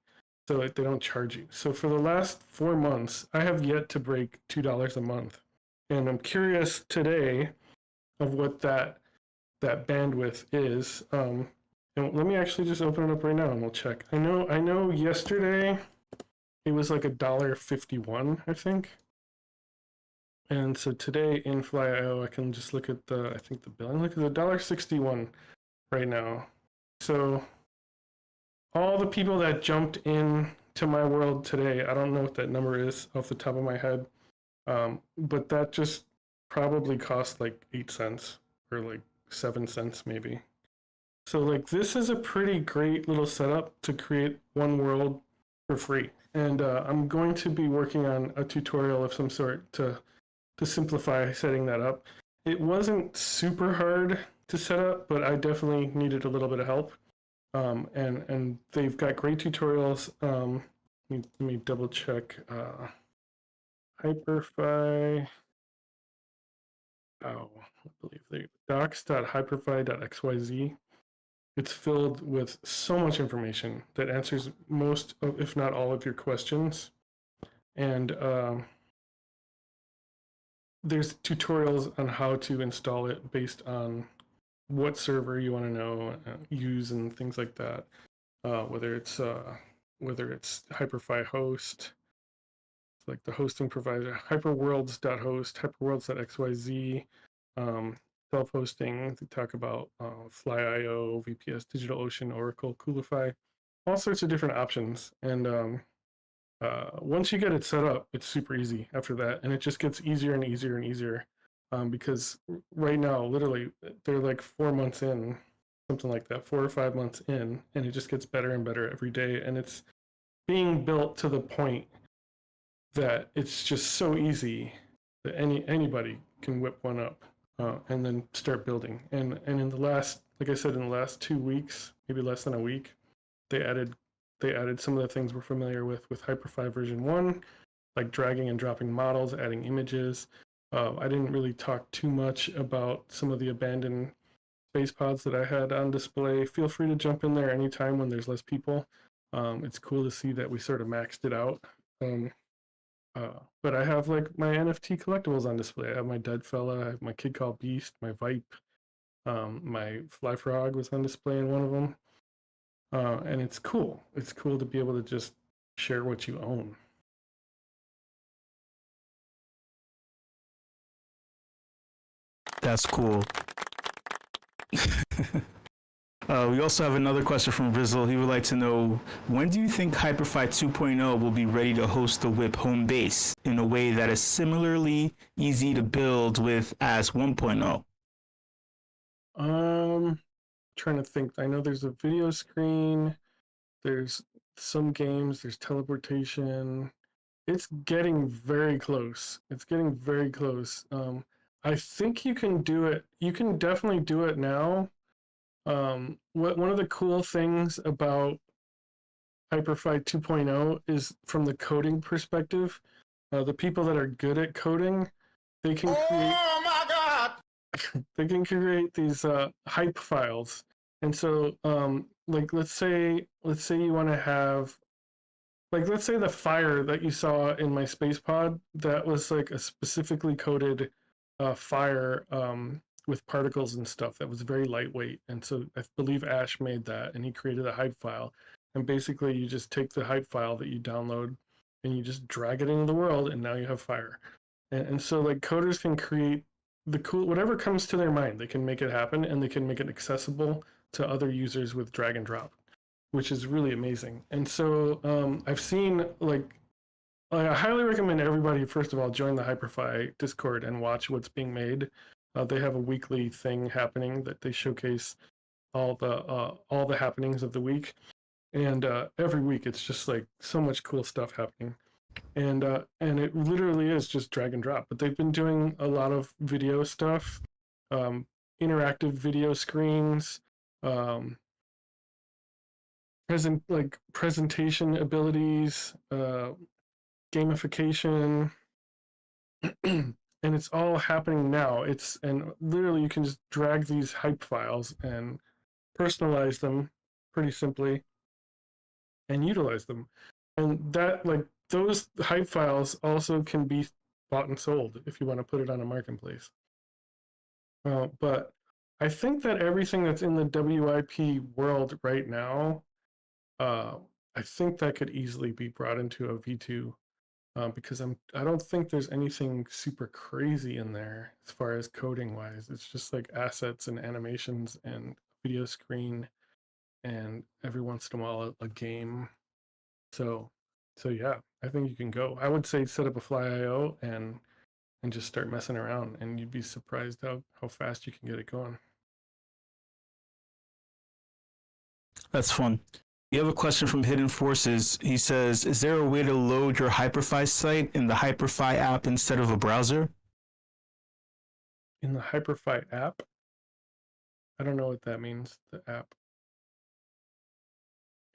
So like they don't charge you. So for the last 4 months, I have yet to break $2 a month. And I'm curious today of what that bandwidth is. And let me actually just open it up right now and we'll check. I know yesterday it was like $1.51, I think. And so today in Fly.io, I can just look at I think the billing. Look at the $1.61 right now. So all the people that jumped in to my world today, I don't know what that number is off the top of my head, but that just probably cost like 8 cents or like 7 cents maybe. So like this is a pretty great little setup to create one world for free. And I'm going to be working on a tutorial of some sort to simplify setting that up. It wasn't super hard to set up, but I definitely needed a little bit of help. And they've got great tutorials. Let me double check. Hyperfy. I believe they docs.hyperfy.xyz. It's filled with so much information that answers most, if not all, of your questions. And there's tutorials on how to install it based on what server you want to know, use, and things like that. Whether it's Hyperfy host, like the hosting provider, hyperworlds.host, hyperworlds.xyz, self-hosting. They talk about Fly.io, VPS, DigitalOcean, Oracle, Coolify, all sorts of different options. And once you get it set up, it's super easy after that, and it just gets easier and easier and easier. Because right now, literally, they're like 4 months in, something like that, 4 or 5 months in, and it just gets better and better every day. And it's being built to the point that it's just so easy that anybody can whip one up and then start building. And in the last, like I said, in the last 2 weeks, maybe less than a week, they added some of the things we're familiar with Hyperfy version 1, like dragging and dropping models, adding images. I didn't really talk too much about some of the abandoned space pods that I had on display. Feel free to jump in there anytime when there's less people. It's cool to see that we sort of maxed it out. But I have like my NFT collectibles on display. I have my dead fella, I have my kid called Beast, my Vipe, my Fly Frog was on display in one of them. And it's cool. It's cool to be able to just share what you own. That's cool. We also have another question from Rizzle. He would like to know, when do you think Hyperfy 2.0 will be ready to host the WIP home base in a way that is similarly easy to build with as 1.0? Trying to think. I know there's a video screen, there's some games, there's teleportation. It's getting very close. It's getting very close. I think you can do it. You can definitely do it now. One of the cool things about Hyperfy 2.0 is from the coding perspective, the people that are good at coding they can create. Oh my god! They can create these hype files, and so like let's say you want to have, like, let's say the fire that you saw in my space pod, that was like a specifically coded fire with particles and stuff that was very lightweight. And so I believe Ash made that, and he created a hype file. And basically you just take the hype file that you download and you just drag it into the world, and now you have fire. And so like coders can create the cool, whatever comes to their mind, they can make it happen, and they can make it accessible to other users with drag and drop, which is really amazing. And so I've seen, like, I highly recommend everybody, first of all, join the Hyperfy Discord and watch what's being made. They have a weekly thing happening that they showcase all the happenings of the week, and every week it's just like so much cool stuff happening, and it literally is just drag and drop. But they've been doing a lot of video stuff, interactive video screens, presentation abilities, gamification, and it's all happening now. And literally you can just drag these hype files and personalize them pretty simply and utilize them. And that, like, those hype files also can be bought and sold if you want to put it on a marketplace. But I think that everything that's in the WIP world right now, I think that could easily be brought into a V2, because I don't think there's anything super crazy in there as far as coding wise. It's just like assets and animations and video screen, and every once in a while a game. So yeah, I think you can go. I would say set up a Fly.io and just start messing around, and you'd be surprised how fast you can get it going. That's fun. You have a question from Hidden Forces. He says, is there a way to load your Hyperfy site in the Hyperfy app instead of a browser? In the Hyperfy app? I don't know what that means, the app.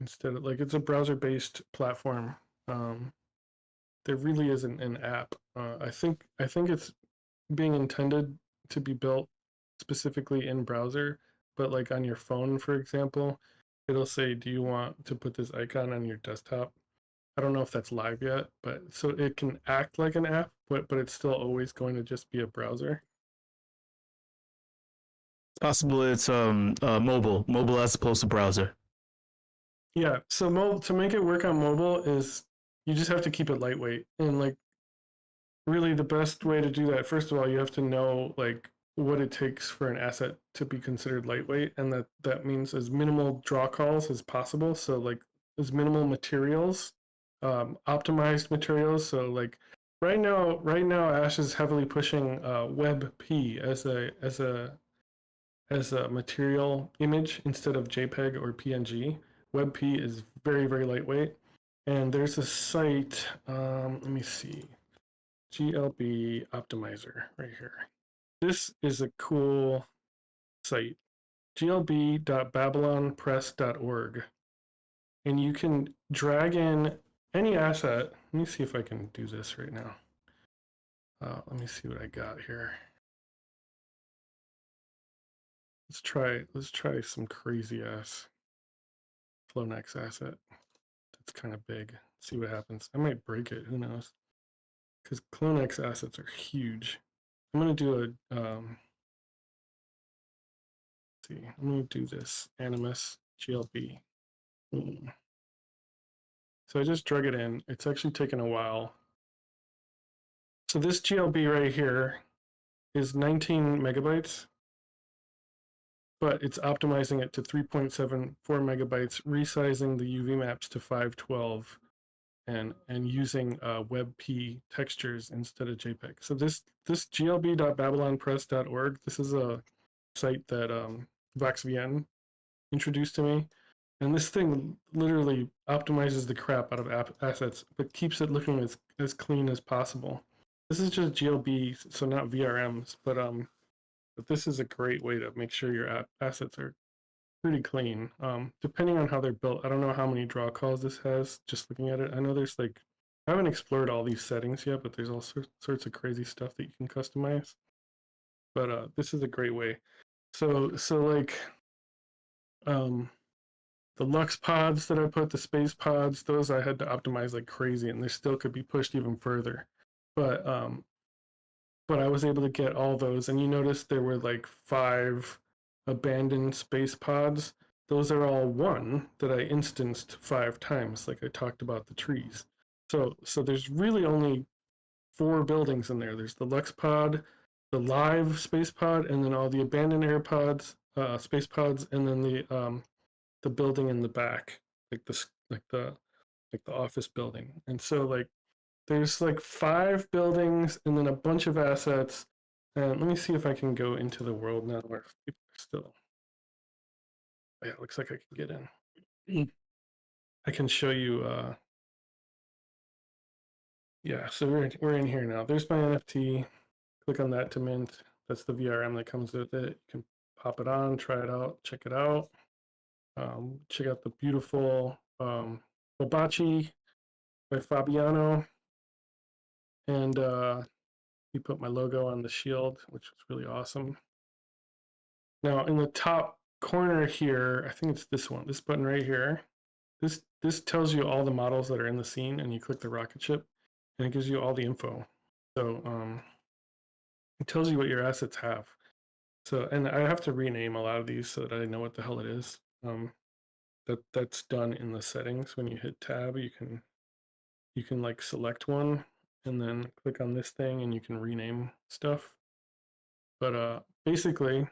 Instead of, like, it's a browser-based platform. There really isn't an app. I think it's being intended to be built specifically in browser, but like on your phone, for example, it'll say, do you want to put this icon on your desktop? I don't know if that's live yet, but so it can act like an app, but it's still always going to just be a browser. It's possible it's mobile as opposed to browser. Yeah, so to make it work on mobile is you just have to keep it lightweight. And like really the best way to do that, first of all, you have to know like what it takes for an asset to be considered lightweight, and that means as minimal draw calls as possible. So like as minimal materials, optimized materials. So like right now Ash is heavily pushing WebP as a material image instead of JPEG or PNG. WebP is very, very lightweight. And there's a site, let me see, GLB Optimizer right here. This is a cool site, glb.babylonpress.org. And you can drag in any asset. Let me see if I can do this right now. Let me see what I got here. Let's try some crazy ass Flownex asset. That's kind of big. See what happens. I might break it, who knows? Because Clonex assets are huge. I'm gonna do I'm gonna do this Animus GLB. So I just drug it in. It's actually taken a while. So this GLB right here is 19 megabytes, but it's optimizing it to 3.74 megabytes, resizing the UV maps to 512, and using WebP textures instead of JPEG. So this glb.babylonpress.org, this is a site that VoxVN introduced to me. And this thing literally optimizes the crap out of assets, but keeps it looking as clean as possible. This is just GLB, so not VRMs, but this is a great way to make sure your assets are pretty clean. Depending on how they're built, I don't know how many draw calls this has, just looking at it. I know there's like I haven't explored all these settings yet, but there's all sorts of crazy stuff that you can customize. But this is a great way. So like the Lux pods that I put, the space pods, those I had to optimize like crazy, and they still could be pushed even further. But I was able to get all those, and you notice there were like 5 abandoned space pods. Those are all one that I instanced 5 times, like I talked about the trees. So there's really only 4 buildings in there. There's the Lux pod, the live space pod, and then all the abandoned air pods, space pods, and then the building in the back, like the office building. And so like there's like 5 buildings and then a bunch of assets. And let me see if I can go into the world now where people are still. Yeah, it looks like I can get in. I can show you. Yeah, so we're in here now. There's my NFT. Click on that to mint. That's the VRM that comes with it. You can pop it on, try it out, check it out. Check out the beautiful Hibachi by Fabiano. And he put my logo on the shield, which was really awesome. Now in the top corner here, I think it's this one, this button right here. This tells you all the models that are in the scene, and you click the rocket ship, and it gives you all the info. So it tells you what your assets have. So, and I have to rename a lot of these so that I know what the hell it is. That's done in the settings. When you hit tab, you can like select one and then click on this thing and you can rename stuff. But basically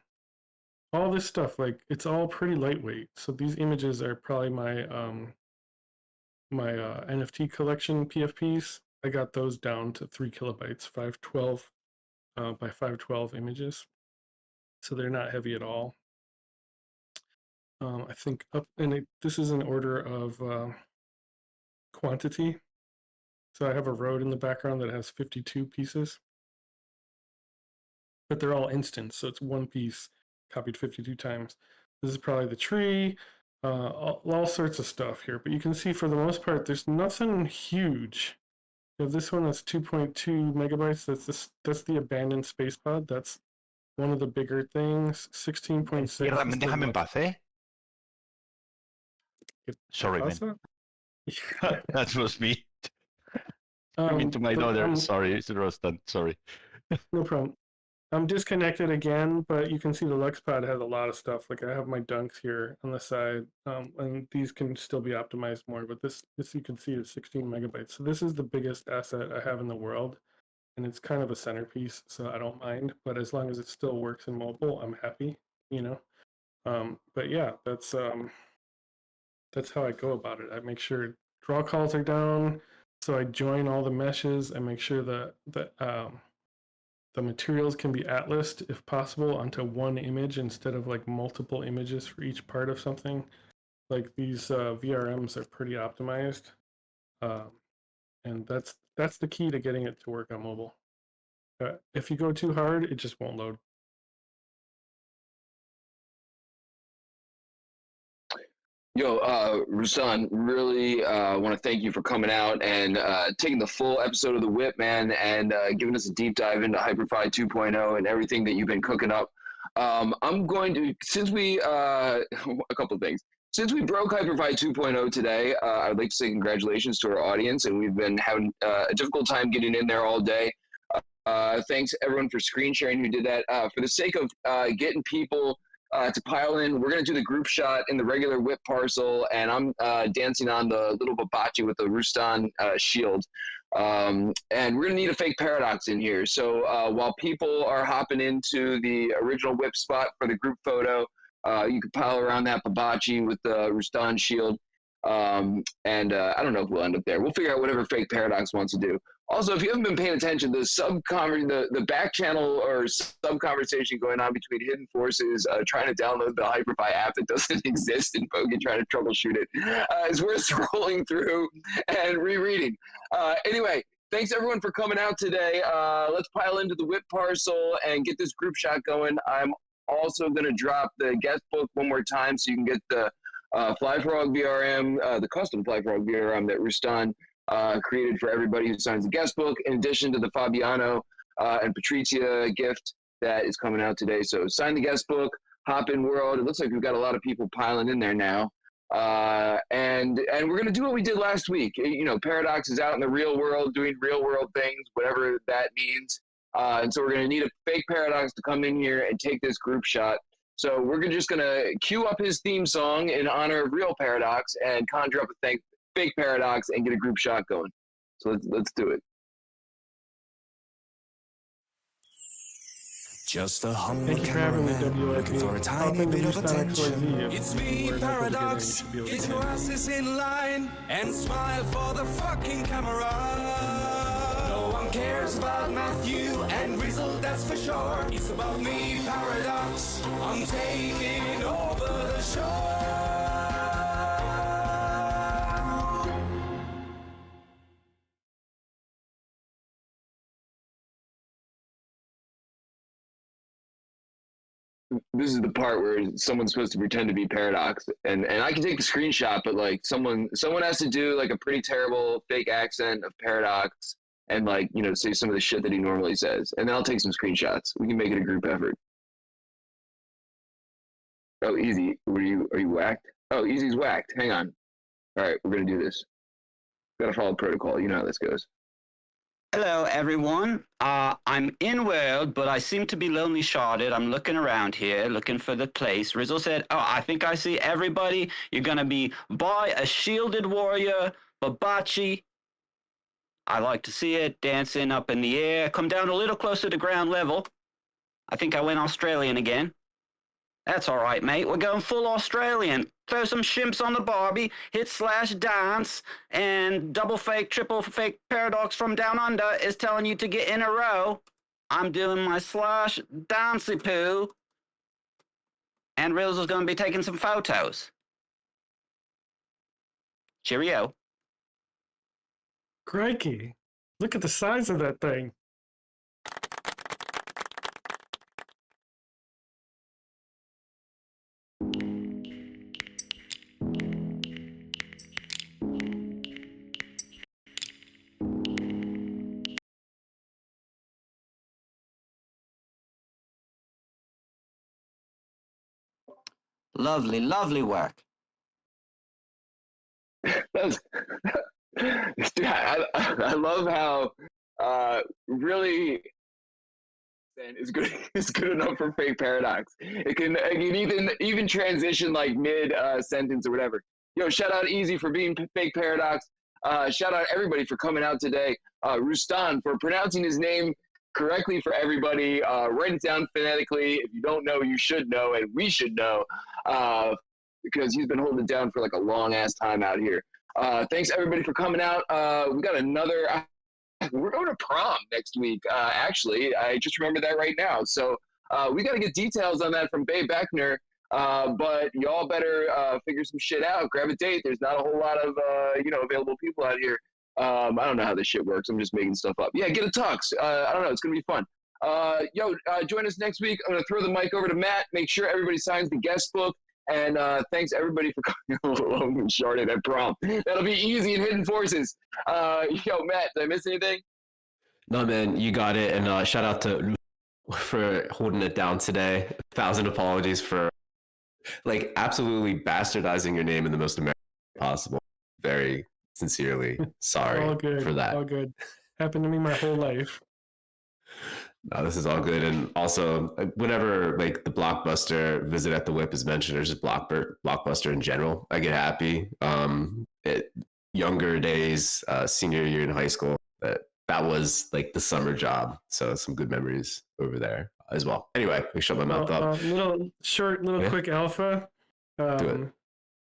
all this stuff, like it's all pretty lightweight. So these images are probably my my NFT collection PFPs. I got those down to 3 kilobytes, 512 by 512 images. So they're not heavy at all. I think up, and this is in order of quantity. So I have a road in the background that has 52 pieces, but they're all instants. So it's one piece copied 52 times. This is probably the tree, all sorts of stuff here. But you can see for the most part, there's nothing huge. You have this one that's 2.2 megabytes. That's the abandoned space pod. That's one of the bigger things. 16.6. Déjame en paz, ¿eh? Sorry, man. That was me. Speaking to my daughter. Sorry, it's Roustan. Sorry. No problem. I'm disconnected again, but you can see the LuxPod has a lot of stuff. Like I have my dunks here on the side, and these can still be optimized more. But this you can see is 16 megabytes. So this is the biggest asset I have in the world, and it's kind of a centerpiece, so I don't mind. But as long as it still works in mobile, I'm happy. You know. But yeah, that's how I go about it. I make sure draw calls are down. So I join all the meshes and make sure that the materials can be atlased, if possible, onto one image instead of like multiple images for each part of something. Like these VRMs are pretty optimized, and that's the key to getting it to work on mobile. If you go too hard, it just won't load. Yo, Roustan, really want to thank you for coming out and taking the full episode of the WIP, man, and giving us a deep dive into Hyperfy 2.0 and everything that you've been cooking up. I'm going to, since we, a couple of things. Since we broke Hyperfy 2.0 today, I'd like to say congratulations to our audience, and we've been having a difficult time getting in there all day. Thanks everyone for screen sharing who did that. For the sake of getting people to pile in, we're going to do the group shot in the regular WIP parcel, and I'm dancing on the little Babachi with the Roustan shield. And we're going to need a fake paradox in here. So while people are hopping into the original WIP spot for the group photo, you can pile around that Babachi with the Roustan shield. And I don't know if we'll end up there. We'll figure out whatever fake paradox wants to do. Also, if you haven't been paying attention, the back channel or sub conversation going on between Hidden Forces trying to download the Hyperfy app that doesn't exist and Bogan trying to troubleshoot it is worth scrolling through and rereading. Anyway, thanks everyone for coming out today. Let's pile into the WIP parcel and get this group shot going. I'm also going to drop the guest book one more time so you can get the Fly Frog VRM, the custom Fly Frog VRM that Roustan created for everybody who signs the guest book, in addition to the Fabiano and Patrizia gift that is coming out today. So sign the guest book, hop in world. It looks like we've got a lot of people piling in there now. And we're going to do what we did last week. You know, Paradox is out in the real world doing real world things, whatever that means. And so we're going to need a fake Paradox to come in here and take this group shot. So we're just going to cue up his theme song in honor of real Paradox and conjure up a fake Paradox and get a group shot going. So let's do it. Just a humble Thank you for having me, cameraman WIP. looking for a Hop tiny into bit of Roustan attention. XYZ. It's If me, we're not together, Paradox. we should be able to Get connect. your asses in line and smile for the fucking camera. No one cares about Matthew and Rizzle, that's for sure. It's about me, Paradox. I'm taking over the show. This is the part where someone's supposed to pretend to be Paradox, and I can take the screenshot, but like someone has to do like a pretty terrible fake accent of Paradox and like, you know, say some of the shit that he normally says, and then I'll take some screenshots. We can make it a group effort. Oh, Easy, are you whacked? Oh, Easy's whacked. Hang on. All right, we're gonna do this. Gotta follow protocol. You know how this goes. Hello, everyone. I'm in world, but I seem to be lonely sharded. I'm looking around here, looking for the place. Rizzle said, oh, I think I see everybody. You're going to be by a shielded warrior, Babachi. I like to see it, dancing up in the air. Come down a little closer to ground level. I think I went Australian again. That's all right, mate. We're going full Australian. Throw some shimps on the Barbie, hit slash dance, and double fake, triple fake Paradox from down under is telling you to get in a row. I'm doing my slash dancey poo, and Rills is going to be taking some photos. Cheerio. Crikey. Look at the size of that thing. Lovely, lovely work. That's, dude, I love how really is good enough for fake Paradox. It can even transition like mid sentence or whatever. Yo, shout out Easy for being fake Paradox. Shout out everybody for coming out today. Roustan for pronouncing his name correctly for everybody. Write it down phonetically. If you don't know, you should know, and we should know, because he's been holding it down for like a long ass time out here. Thanks everybody for coming out. We got another. We're going to prom next week. Actually, I just remembered that right now. So we got to get details on that from Babe Beckner. But y'all better figure some shit out. Grab a date. There's not a whole lot of available people out here. I don't know how this shit works. I'm just making stuff up. Yeah, get a tux. I don't know. It's gonna be fun. Join us next week. I'm gonna throw the mic over to Matt. Make sure everybody signs the guest book. And thanks everybody for coming along and sharded at prom. That'll be easy in Hidden Forces. Matt, did I miss anything? No, man, you got it. And shout out to for holding it down today. 1,000 apologies for like absolutely bastardizing your name in the most American way possible. Very sincerely sorry All good, for that. all good. Happened to me my whole life. No, this is all good. And also, whenever like the Blockbuster visit at the WIP is mentioned, or just Blockbuster in general, I get happy. Younger days, senior year in high school, that was like the summer job. So some good memories over there as well. Anyway, let me shut my mouth up. Little quick alpha. Do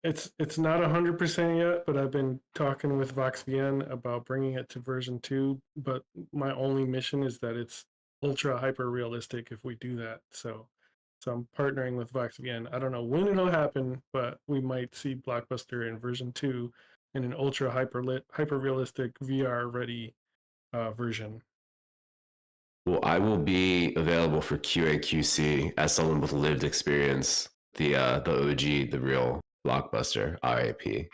it. It's not 100% yet, but I've been talking with VoxVN about bringing it to version 2. But my only mission is that it's ultra hyper realistic if we do that. So I'm partnering with VoxVN. I don't know when it'll happen, but we might see Blockbuster in version 2 in an ultra hyper realistic VR ready version. Well, I will be available for QA/QC as someone with lived experience. The OG, the real Blockbuster, RIP.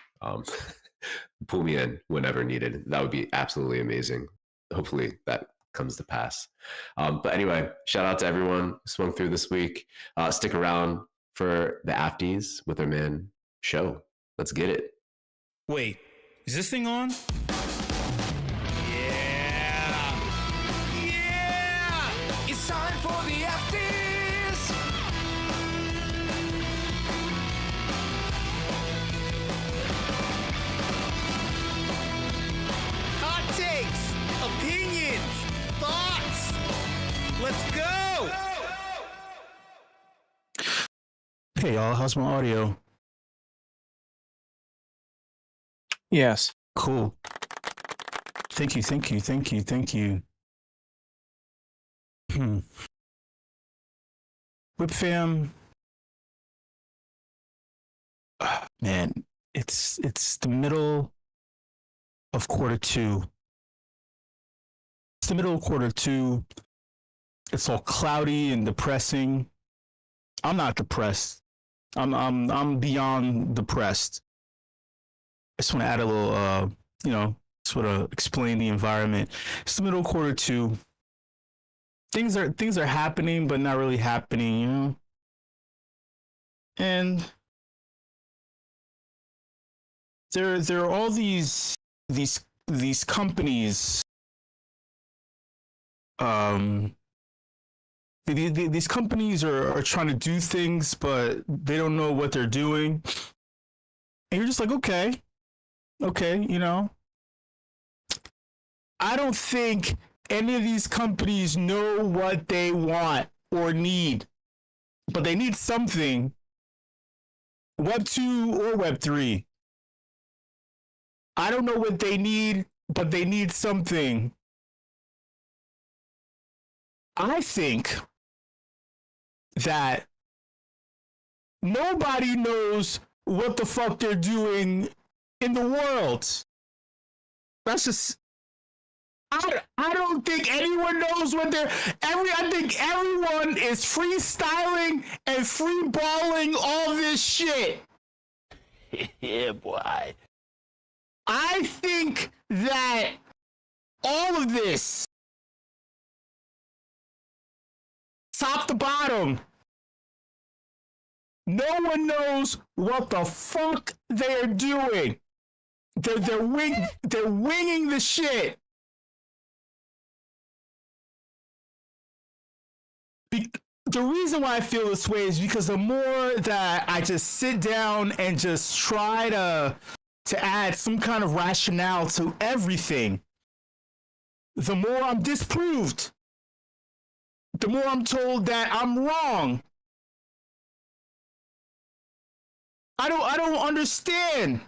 pull me in whenever needed. That would be absolutely amazing. Hopefully that comes to pass. But anyway, shout out to everyone who swung through this week. Stick around for the afties with our man Show. Let's get it. Wait, is this thing on? Yeah! It's time for the FDs! Hot takes, opinions, thoughts. Let's go. Hey y'all, how's my audio? Yes. Cool. Thank you. WIP fam. Man, it's the middle of quarter two. It's the middle of quarter two. It's all cloudy and depressing. I'm not depressed. I'm beyond depressed. I just want to add a little, sort of explain the environment. It's the middle of quarter two. Things are happening, but not really happening, And there are all these companies. These companies are trying to do things, but they don't know what they're doing. And you're just like, okay, I don't think any of these companies know what they want or need, but they need something. Web 2 or Web 3. I don't know what they need, but they need something. I think that nobody knows what the fuck they're doing in the world. That's just, I don't think anyone knows what I think everyone is freestyling and freeballing all this shit. Yeah, boy. I think that all of this, top to bottom, no one knows what the fuck they're doing. They're winging the shit. The reason why I feel this way is because the more that I just sit down and just try to add some kind of rationale to everything, the more I'm disproved. The more I'm told that I'm wrong. I don't understand.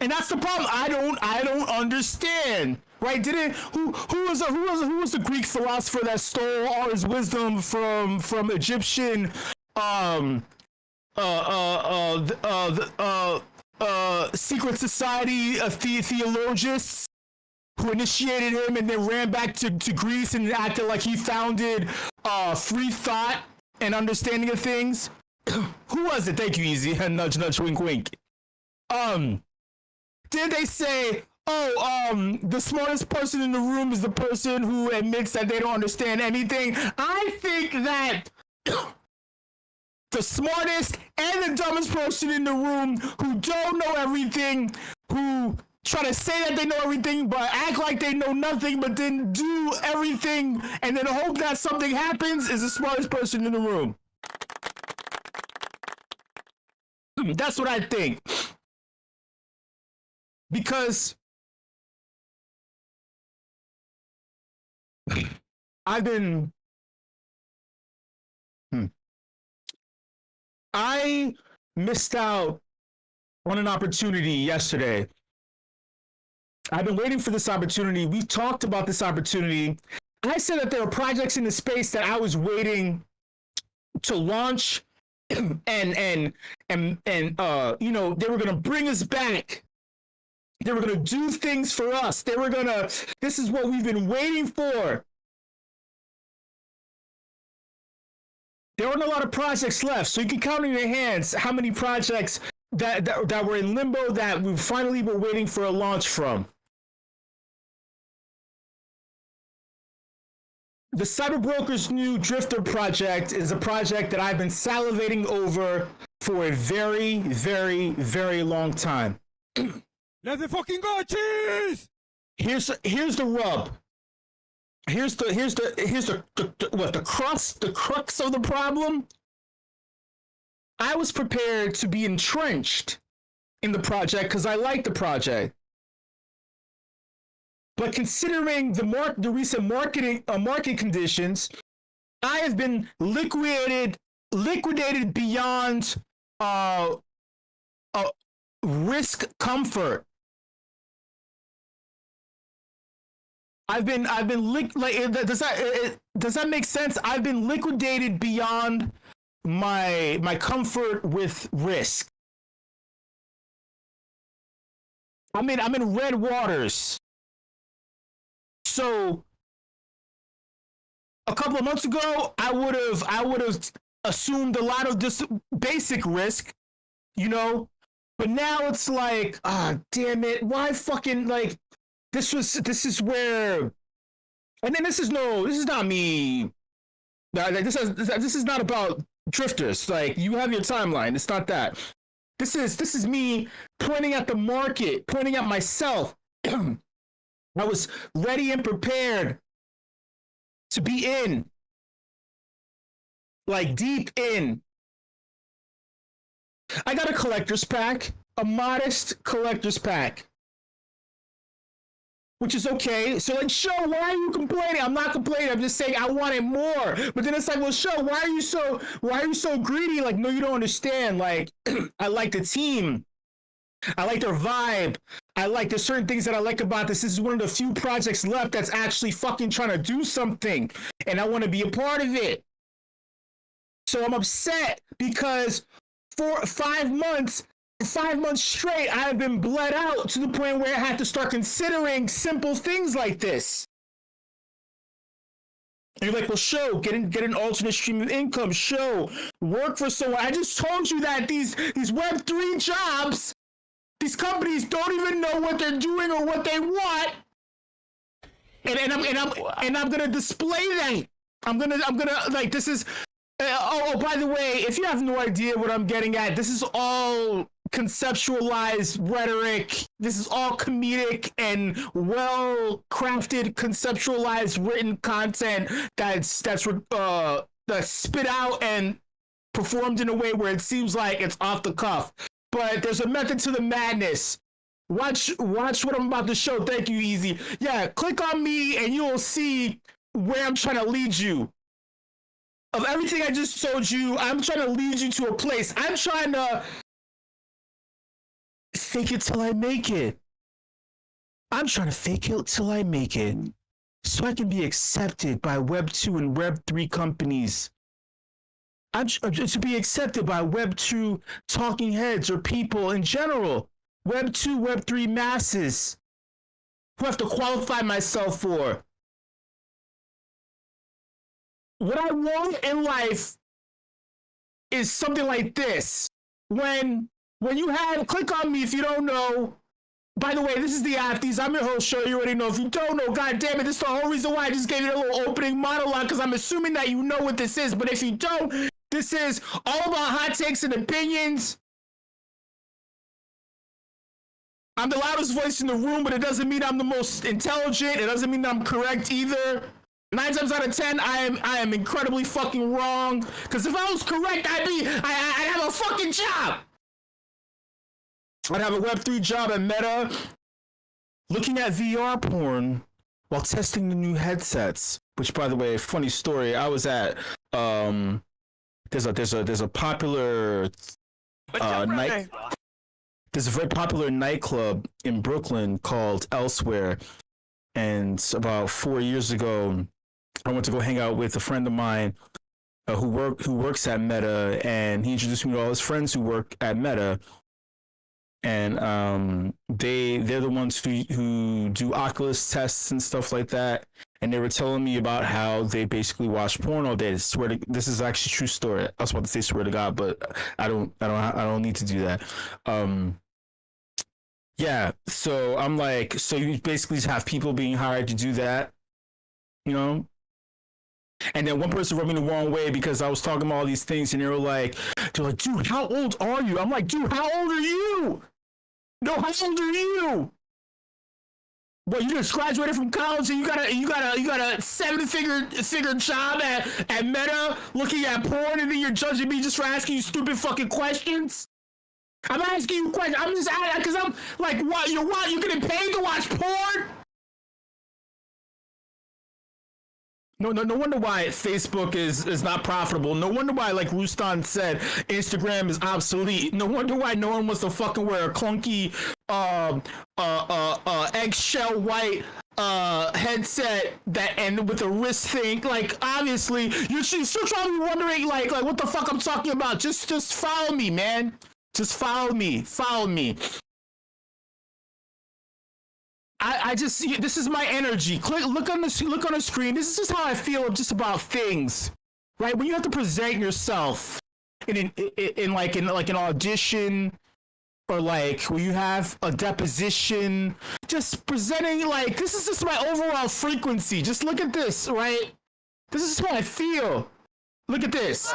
And that's the problem. I don't understand. Right? Who was the Greek philosopher that stole all his wisdom from Egyptian secret society theologians who initiated him and then ran back to Greece and acted like he founded free thought and understanding of things? Who was it? Thank you, Easy. Nudge, nudge, wink, wink. Did they say, the smartest person in the room is the person who admits that they don't understand anything? I think that the smartest and the dumbest person in the room who don't know everything, who try to say that they know everything but act like they know nothing, but then do everything and then hope that something happens, is the smartest person in the room. That's what I think. Because I missed out on an opportunity yesterday. I've been waiting for this opportunity. We talked about this opportunity. I said that there are projects in the space that I was waiting to launch and they were gonna bring us back. They were gonna do things for us. This is what we've been waiting for. There aren't a lot of projects left, so you can count on your hands how many projects that were in limbo that we finally were waiting for a launch from. The Cyberbroker's new Drifter project is a project that I've been salivating over for a very, very, very long time. Let's fucking go, cheese! Here's the rub. Here's the crux of the problem. I was prepared to be entrenched in the project because I like the project. But considering the recent market conditions, I have been liquidated beyond risk comfort. Does that make sense? I've been liquidated beyond my comfort with risk. I'm in red waters. So a couple of months ago, I would have assumed a lot of this basic risk, you know. But now it's like, damn it, why fucking like this is where, and then this is not me. Like this is not about drifters. Like you have your timeline. It's not that. This is me pointing at the market, pointing at myself. I was ready and prepared to be in, like deep in. I got a collector's pack, a modest collector's pack, which is okay. So like, Show, why are you complaining? I'm not complaining. I'm just saying I wanted more. But then it's like, well, Show, why are you so greedy? Like, no, you don't understand. Like, I like the team. I like their vibe. There's certain things that I like about this. This is one of the few projects left that's actually fucking trying to do something. And I want to be a part of it. So I'm upset because for 5 months straight, I have been bled out to the point where I had to start considering simple things like this. And you're like, well, Show, get an alternate stream of income. Show, work for someone. I just told you that these Web3 jobs, these companies don't even know what they're doing or what they want, and I'm gonna display that. I'm gonna like this is. By the way, if you have no idea what I'm getting at, this is all conceptualized rhetoric. This is all comedic and well-crafted, conceptualized, written content that's spit out and performed in a way where it seems like it's off the cuff. But there's a method to the madness. Watch what I'm about to show. Thank you, Easy. Yeah, click on me and you'll see where I'm trying to lead you. Of everything I just told you, I'm trying to lead you to a place. I'm trying to fake it till I make it. I'm trying to fake it till I make it. So I can be accepted by Web 2 and Web 3 companies. I'm to be accepted by Web 2 talking heads or people in general. Web 2, Web 3 masses who have to qualify myself for. What I want in life is something like this. When you have, click on me if you don't know. By the way, this is the Afties. I'm your host, Show. You already know. If you don't know, God damn it, this is the whole reason why I just gave you a little opening monologue, because I'm assuming that you know what this is. But if you don't, this is all about hot takes and opinions. I'm the loudest voice in the room, but it doesn't mean I'm the most intelligent. It doesn't mean that I'm correct either. 9 times out of 10, I am incredibly fucking wrong. Because if I was correct, I'd have a fucking job. I'd have a Web3 job at Meta, looking at VR porn while testing the new headsets. Which, by the way, funny story. I was at there's a popular night. There's a very popular nightclub in Brooklyn called Elsewhere, and about 4 years ago, I went to go hang out with a friend of mine who works at Meta, and he introduced me to all his friends who work at Meta, and they're the ones who do Oculus tests and stuff like that. and they were telling me about how they basically watch porn all day. This is actually a true story. I was about to say swear to God, but I don't need to do that. Yeah, so I'm like, so you basically just have people being hired to do that, you know? And then one person rubbed me the wrong way because I was talking about all these things, and they're like, dude, how old are you? I'm like, dude, how old are you? No, how old are you? Well, you just graduated from college and you got a 7-figure job at Meta looking at porn, and then you're judging me just for asking you stupid fucking questions? I'm asking you questions. I'm just asking because I'm like, what? You're getting paid to watch porn? No wonder why Facebook is not profitable. No wonder why, like Roustan said, Instagram is obsolete. No wonder why no one wants to fucking wear a clunky eggshell white headset that and with a wrist thing. Like, obviously, you're still probably wondering like what the fuck I'm talking about. Just follow me, man. Just follow me. I just see, this is my energy. Look on the screen. This is just how I feel just about things, right? When you have to present yourself in an audition, or like when you have a deposition, just presenting, like, this is just my overall frequency. Just look at this, right? This is how I feel. Look at this.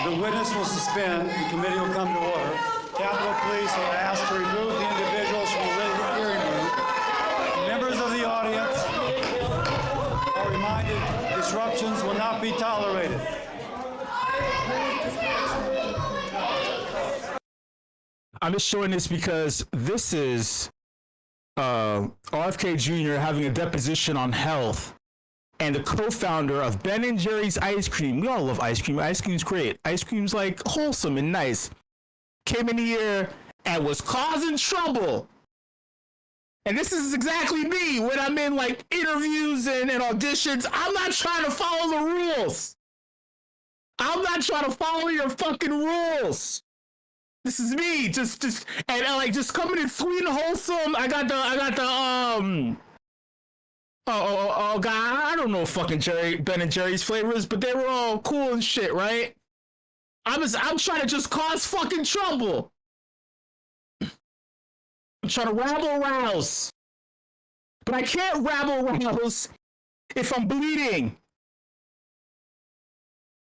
The witness will suspend. The committee will come to order. Capitol Police are asked to remove the individuals from the hearing room. Members of the audience are reminded disruptions will not be tolerated. I'm just showing this because this is RFK Jr. having a deposition on health, and the co-founder of Ben & Jerry's ice cream. We all love ice cream. Ice cream's great. Ice cream's like wholesome and nice. Came in here and was causing trouble. And this is exactly me when I'm in like interviews and auditions. I'm not trying to follow the rules. I'm not trying to follow your fucking rules. This is me. Just coming in sweet and wholesome. I got the Oh God, I don't know fucking Ben & Jerry's flavors, but they were all cool and shit, right? I'm trying to just cause fucking trouble. I'm trying to rabble rouse. But I can't rabble rouse if I'm bleeding.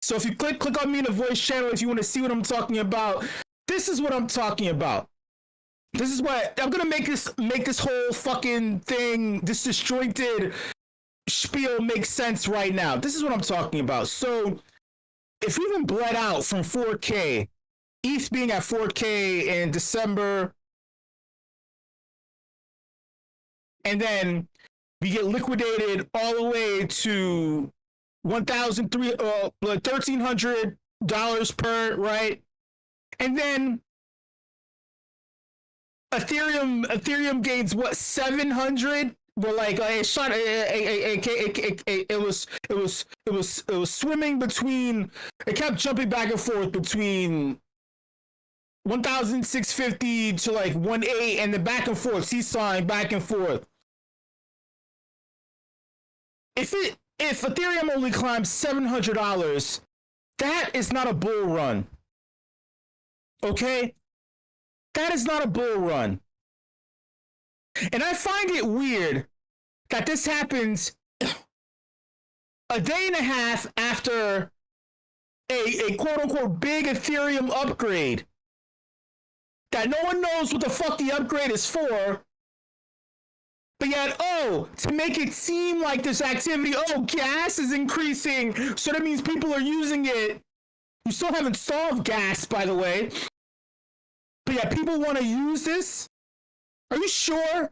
So if you click on me in the voice channel if you want to see what I'm talking about, this is what I'm talking about. This is what I'm gonna make this whole fucking thing, this disjointed spiel make sense right now. This is what I'm talking about. So if we even bled out from 4K, ETH being at 4K in December, and then we get liquidated all the way to $1,300 per, right? And then Ethereum gains what, 700? Well, like it was swimming between, it kept jumping back and forth between 1,650 to like 1.8, and then back and forth, seesawing back and forth. If Ethereum only climbs $700, that is not a bull run. Okay? That is not a bull run. And I find it weird that this happens a day and a half after a quote-unquote big Ethereum upgrade that no one knows what the fuck the upgrade is for. But yet, to make it seem like this activity, gas is increasing, so that means people are using it. We still haven't solved gas, by the way. But yeah, people want to use this? Are you sure?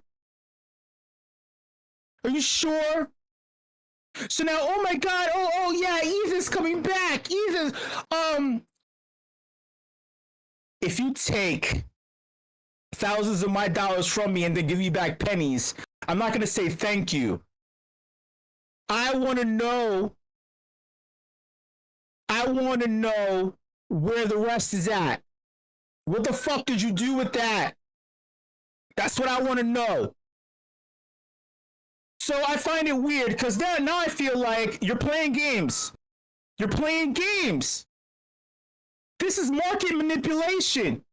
Are you sure? So now, oh my God, yeah, ETH is coming back. ETH is, if you take thousands of my dollars from me and then give me back pennies, I'm not going to say thank you. I want to know where the rest is at. What the fuck did you do with that? That's what I want to know. So I find it weird because now I feel like you're playing games. You're playing games. This is market manipulation.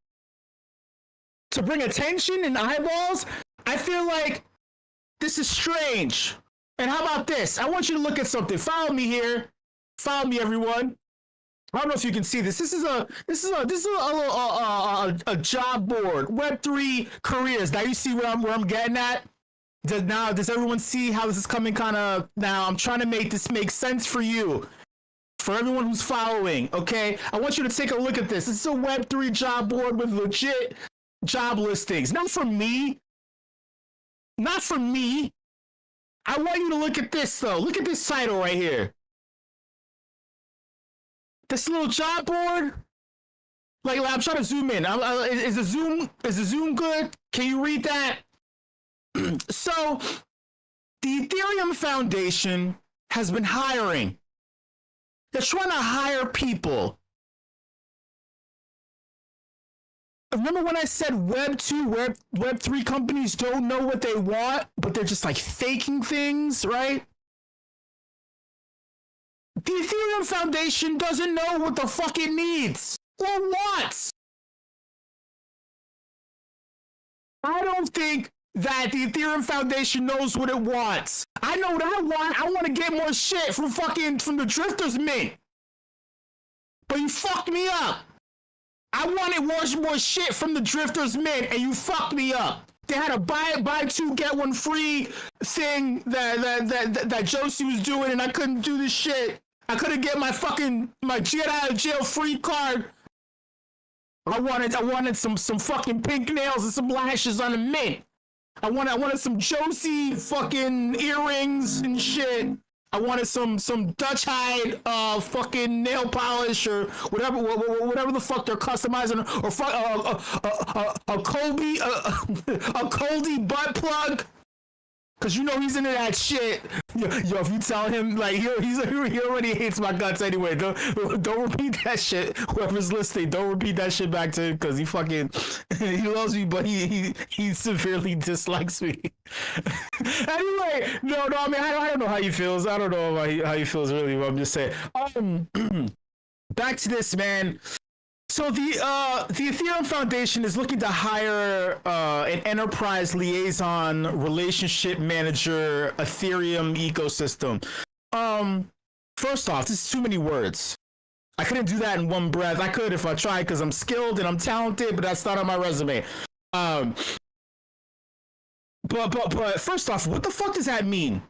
To bring attention and eyeballs, I feel like this is strange. And how about this? I want you to look at something. Follow me here. Follow me, everyone. I don't know if you can see this. This is a job board. Web3 careers. Now you see where I'm getting at. Does everyone see how this is coming? Kind of now. I'm trying to make this make sense for you, for everyone who's following. Okay, I want you to take a look at this. This is a Web3 job board with legit job listings. Not for me. Not for me. I want you to look at this though. Look at this title right here. This little job board, like I'm trying to zoom in. Is the zoom good? Can you read that? So, the Ethereum Foundation has been hiring. They're trying to hire people. Remember when I said Web 2, Web 3 companies don't know what they want, but they're just like faking things, right? The Ethereum Foundation doesn't know what the fuck it needs or wants. I don't think that the Ethereum Foundation knows what it wants. I know what I want. I want to get more shit from the Drifters Mint. But you fucked me up. I wanted more shit from the Drifters Mint, and you fucked me up. They had a buy two get one free thing that Josie was doing, and I couldn't do this shit. I couldn't get my get out of jail free card. I wanted some fucking pink nails and some lashes on the Mint. I wanted some Josie fucking earrings and shit. I wanted some Dutch hide fucking nail polish or whatever the fuck they're customizing, or a Coldy butt plug. Cause you know he's into that shit. Yo, if you tell him like he already hates my guts anyway. Don't repeat that shit. Whoever's listening, don't repeat that shit back to him, cause he loves me, but he severely dislikes me. Anyway, no. I mean, I don't know how he feels. I don't know how he feels really. But I'm just saying. Back to this, man. So the Ethereum Foundation is looking to hire an enterprise liaison relationship manager Ethereum ecosystem. First off, this is too many words. I couldn't do that in one breath. I could if I tried because I'm skilled and I'm talented, but that's not on my resume. But first off, what the fuck does that mean?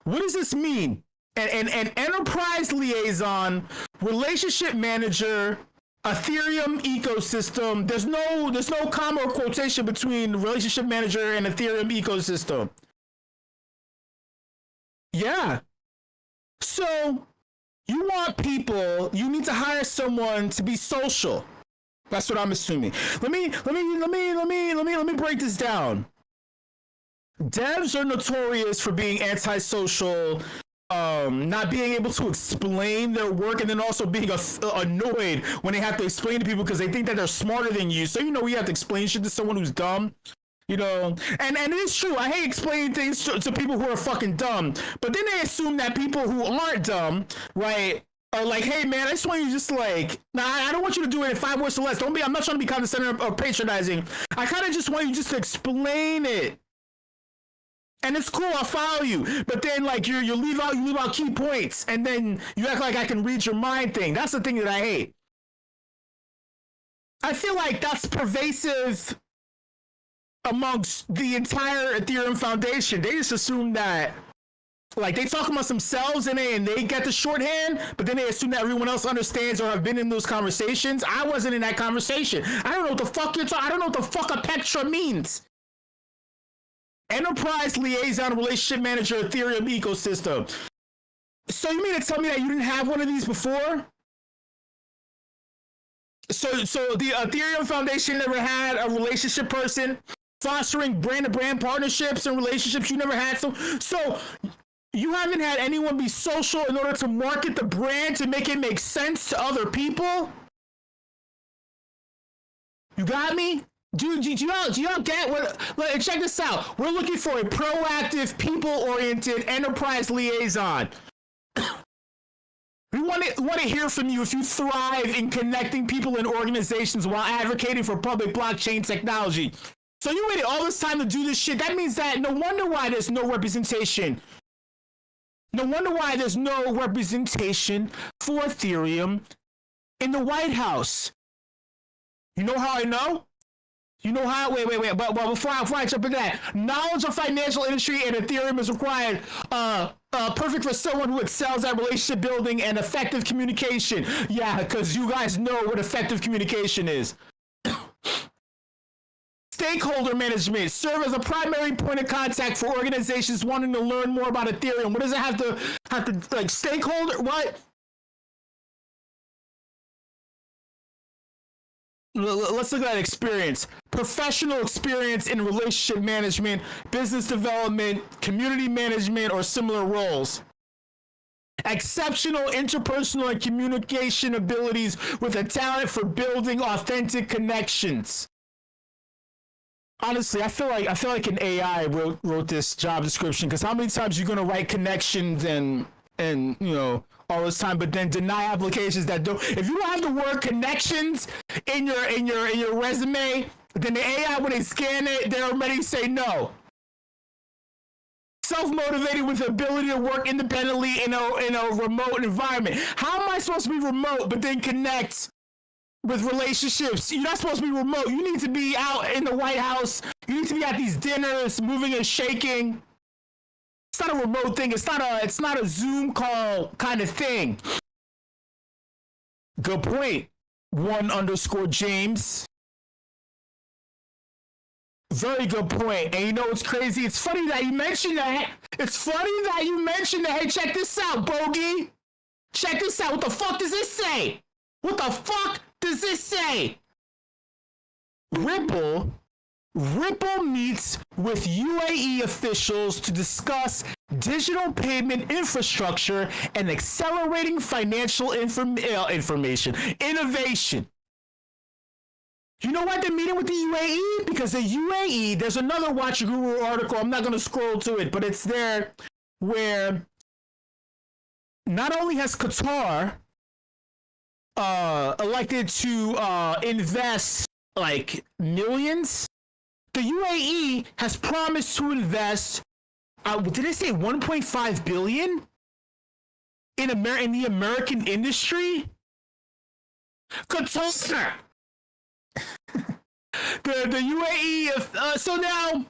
What does this mean? An enterprise liaison, relationship manager, Ethereum ecosystem. There's no comma or quotation between relationship manager and Ethereum ecosystem. Yeah. So you want people, you need to hire someone to be social. That's what I'm assuming. Let me break this down. Devs are notorious for being antisocial, not being able to explain their work, and then also being annoyed when they have to explain to people because they think that they're smarter than you. So you know, you have to explain shit to someone who's dumb. You know, and it is true. I hate explaining things to people who are fucking dumb. But then they assume that people who aren't dumb, right, are like, hey man, I just want you to just like, nah, I don't want you to do it in 5 words or less. I'm not trying to be condescending or patronizing. I kind of just want you just to explain it. And it's cool, I'll follow you. But then like you leave out key points, and then you act like I can read your mind thing. That's the thing that I hate. I feel like that's pervasive amongst the entire Ethereum Foundation. They just assume that like they talk amongst themselves and they get the shorthand, but then they assume that everyone else understands or have been in those conversations. I wasn't in that conversation. I don't know what the fuck you're talking. I don't know what the fuck a Petra means. Enterprise liaison relationship manager Ethereum ecosystem. So you mean to tell me that you didn't have one of these before? So the Ethereum Foundation never had a relationship person fostering brand-to-brand partnerships and relationships. You never had so You haven't had anyone be social in order to market the brand to make it make sense to other people? You got me? Do y'all get what? Check this out. We're looking for a proactive, people-oriented enterprise liaison. We want to hear from you if you thrive in connecting people and organizations while advocating for public blockchain technology. So you waited all this time to do this shit. That means that no wonder why there's no representation. No wonder why there's no representation for Ethereum in the White House. You know how I know? You know how? Wait. But before I jump into that, knowledge of financial industry and Ethereum is required. Perfect for someone who excels at relationship building and effective communication. Yeah, because you guys know what effective communication is. Stakeholder management. Serve as a primary point of contact for organizations wanting to learn more about Ethereum. What does it have to like stakeholder? What? Let's look at experience. Professional experience in relationship management, business development, community management, or similar roles. Exceptional interpersonal and communication abilities with a talent for building authentic connections. Honestly, I feel like an AI wrote this job description, because how many times are you gonna write connections and you know all this time, but then deny applications that don't. If you don't have the word connections in your resume, then the AI, when they scan it, they're already say no. Self-motivated with the ability to work independently in a remote environment. How am I supposed to be remote but then connect with relationships? You're not supposed to be remote. You need to be out in the White House. You need to be at these dinners, moving and shaking. It's not a remote thing. It's not a Zoom call kind of thing. Good point. 1_James. Very good point. And you know what's crazy? It's funny that you mentioned that. Hey, check this out, Bogey. Check this out. What the fuck does this say? What the fuck does this say? Ripple meets with UAE officials to discuss digital payment infrastructure and accelerating financial innovation. You know why they're meeting with the UAE? Because the UAE, there's another Watch Guru article, I'm not going to scroll to it, but it's there, where not only has Qatar elected to invest like millions, the UAE has promised to invest, did they say 1.5 billion in the American industry? Qatar. the UAE. So now,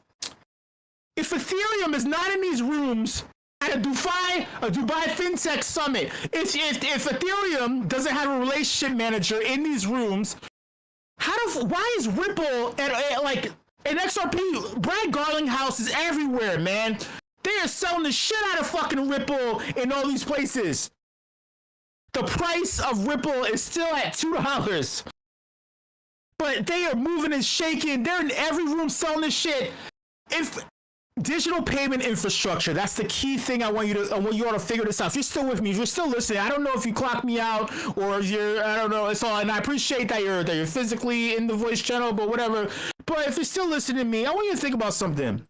if Ethereum is not in these rooms at a Dubai FinTech Summit, if Ethereum doesn't have a relationship manager in these rooms, why is Ripple and XRP? Brad Garlinghouse is everywhere, man. They are selling the shit out of fucking Ripple in all these places. The price of Ripple is still at $2. But they are moving and shaking. They're in every room selling this shit. If digital payment infrastructure, that's the key thing. I want you all to figure this out. If you're still with me, if you're still listening, I don't know if you clocked me out or if I don't know. It's all, and I appreciate that you're physically in the voice channel, but whatever. But if you're still listening to me, I want you to think about something.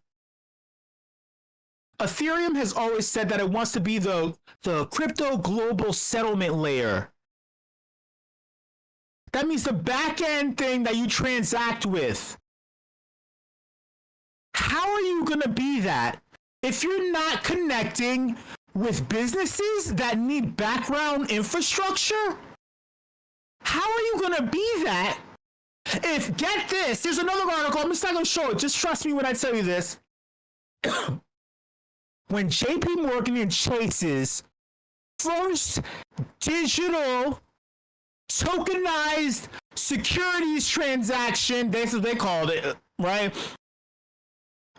Ethereum has always said that it wants to be the crypto global settlement layer. That means the back-end thing that you transact with. How are you going to be that if you're not connecting with businesses that need background infrastructure? How are you going to be that if, get this, there's another article, I'm just not going to show it, just trust me when I tell you this. When JP Morgan and Chase's first digital tokenized securities transaction, that's what they called it, right?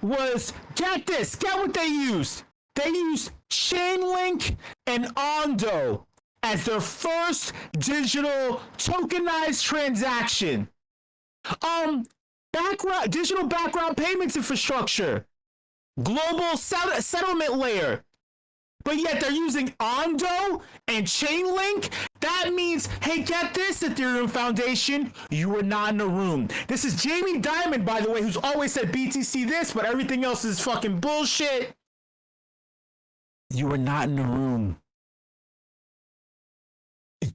Was, get this, get what they used. They used Chainlink and Ondo as their first digital tokenized transaction. Digital background payments infrastructure, global settlement layer. but yet they're using Ondo and Chainlink. That means, hey, get this, Ethereum Foundation, you were not in the room. This is Jamie Dimon, by the way, who's always said BTC this, but everything else is fucking bullshit. You were not in the room.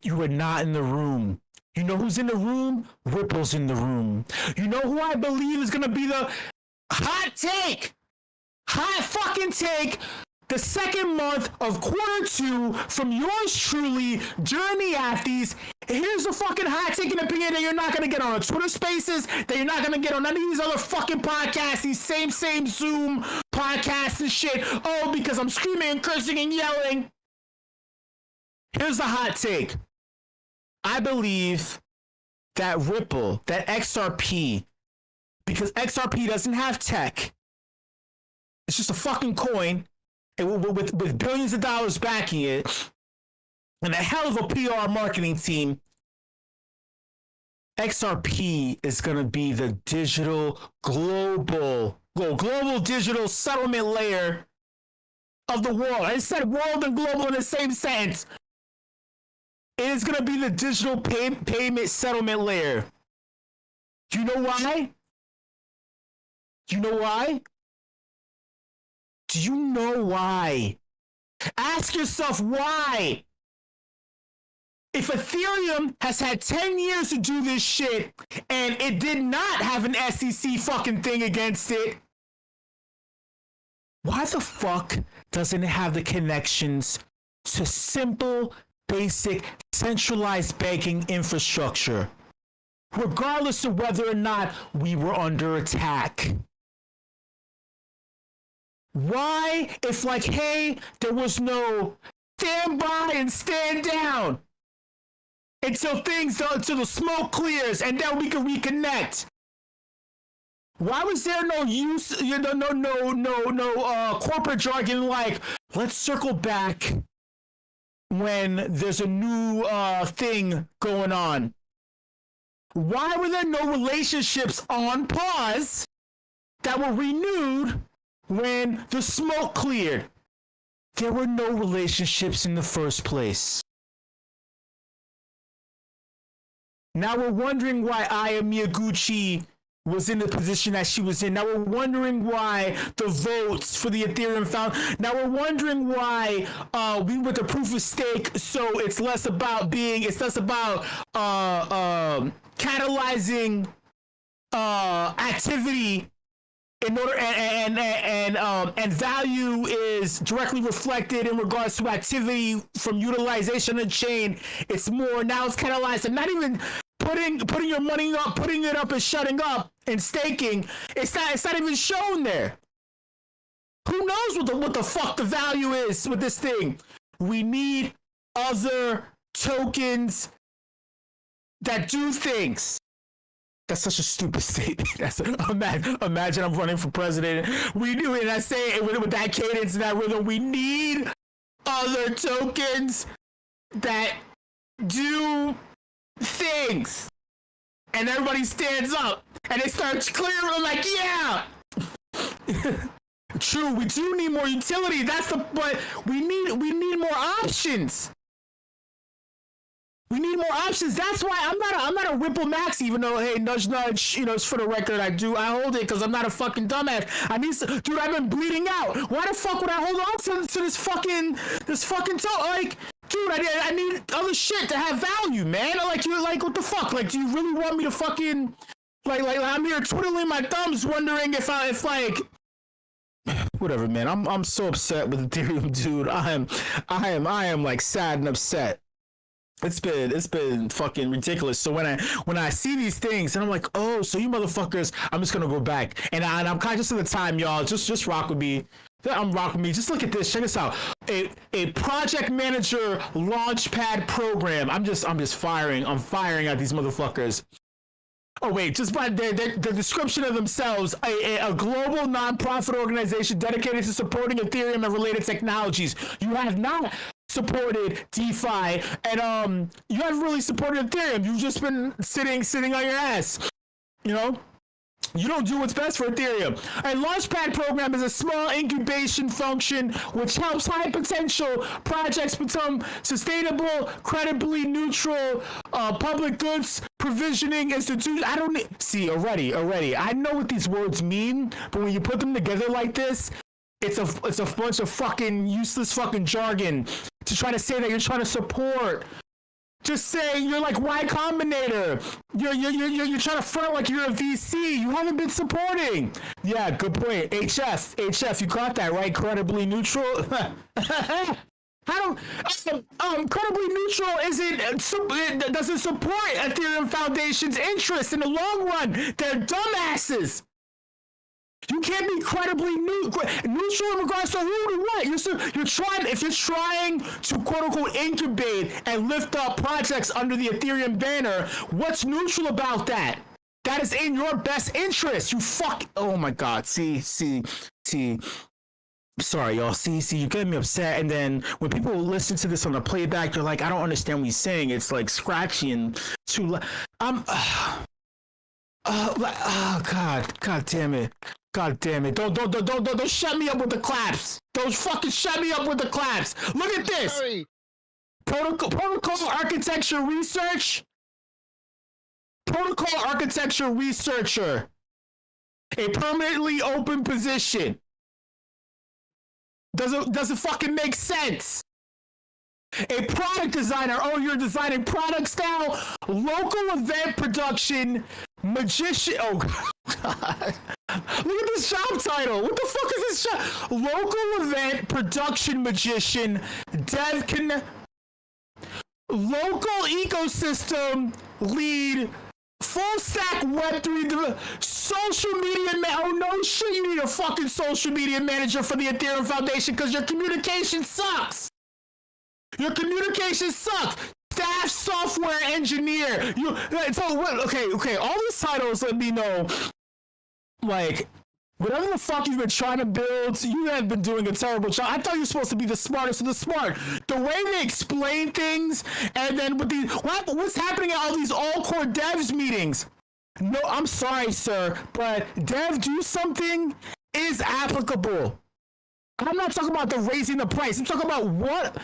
You were not in the room. You know who's in the room? Ripple's in the room. You know who I believe is gonna be the hot take? Hot fucking take. The second month of Q2 from yours truly, Journey Afties. Here's a fucking hot take and opinion that you're not gonna get on a Twitter Spaces, that you're not gonna get on none of these other fucking podcasts, these same Zoom podcasts and shit. Oh, because I'm screaming and cursing and yelling. Here's the hot take. I believe that Ripple, that XRP, because XRP doesn't have tech, it's just a fucking coin, and with billions of dollars backing it, and a hell of a PR marketing team, XRP is going to be the global digital settlement layer of the world. I said world and global in the same sentence. It is going to be the digital payment settlement layer. Do you know why? Do you know why? Do you know why? Ask yourself why. If Ethereum has had 10 years to do this shit and it did not have an SEC fucking thing against it, why the fuck doesn't it have the connections to simple, basic, centralized banking infrastructure, regardless of whether or not we were under attack? Why, if like, hey, there was no stand by and stand down until the smoke clears and then we can reconnect? Why was there no use, corporate jargon like, let's circle back when there's a new thing going on? Why were there no relationships on pause that were renewed when the smoke cleared? There were no relationships in the first place. Now we're wondering why Aya Miyaguchi was in the position that she was in. Now we're wondering why the votes for the Ethereum found. Now we're wondering why we went to proof of stake, so it's less about catalyzing activity in order and value is directly reflected in regards to activity from utilization of the chain. It's more now it's catalyzed and not even putting your money up, putting it up and shutting up and staking. It's not even shown there. Who knows what the fuck the value is with this thing? We need other tokens that do things. That's such a stupid statement. Imagine I'm running for president. We do it, and I say it with that cadence and that rhythm. We need other tokens that do things. And everybody stands up and they start clearing like, yeah. True, we do need more utility. But we need more options. We need more options. That's why I'm not a Ripple Max, even though, hey, nudge, it's for the record, I hold it because I'm not a fucking dumbass. Dude, I've been bleeding out. Why the fuck would I hold on to this fucking like, dude, I need other shit to have value, man. Like, what the fuck? Like, do you really want me to fucking, like I'm here twiddling my thumbs wondering if whatever, man. I'm so upset with Ethereum, dude. I am like sad and upset. It's been fucking ridiculous. So when I see these things and I'm like, oh, so you motherfuckers, I'm just gonna go back and I'm conscious of the time, y'all. Just rock with me. Rock with me. Just look at this. Check this out. A project manager launchpad program. I'm just firing. I'm firing at these motherfuckers. Oh wait, just by the description of themselves, a global nonprofit organization dedicated to supporting Ethereum and related technologies. You have not supported DeFi, and you haven't really supported Ethereum. You've just been sitting on your ass, you know. You don't do what's best for Ethereum. A Launchpad program is a small incubation function which helps high potential projects become sustainable, credibly neutral, public goods, provisioning institution. I don't see already. I know what these words mean, but when you put them together like this, it's a bunch of fucking useless fucking jargon to try to say that you're trying to support. Just say you're like Y Combinator. You're trying to front like you're a VC. You haven't been supporting. Yeah, good point. HF, you got that right. Credibly neutral. Credibly neutral doesn't support Ethereum Foundation's interests in the long run. They're dumbasses. You can't be credibly neutral in regards to who to what. If you're trying to quote unquote incubate and lift up projects under the Ethereum banner, what's neutral about that? That is in your best interest. Oh my God. See. Sorry, y'all. See, you're getting me upset. And then when people listen to this on the playback, you're like, I don't understand what he's saying. It's like scratchy and too loud. God damn it. God damn it. Don't shut me up with the claps. Don't fucking shut me up with the claps. Look at this. Sorry. Protocol architecture research. Protocol architecture researcher. A permanently open position. Doesn't fucking make sense. A product designer. Oh, you're designing products now? Local event production magician. Oh, God. Look at this job title. What the fuck is this job? Local event production magician. Local ecosystem lead. Full stack Web3 social media oh no shit, you need a fucking social media manager for the Ethereum Foundation because your communication sucks. Your communication sucks. Staff software engineer. Okay. All these titles let me know, like, whatever the fuck you've been trying to build, you have been doing a terrible job. I thought you were supposed to be the smartest of the smart. The way they explain things, and then with these, what's happening at all these all-core devs meetings? No, I'm sorry, sir, but dev do something is applicable. I'm not talking about the raising the price. I'm talking about what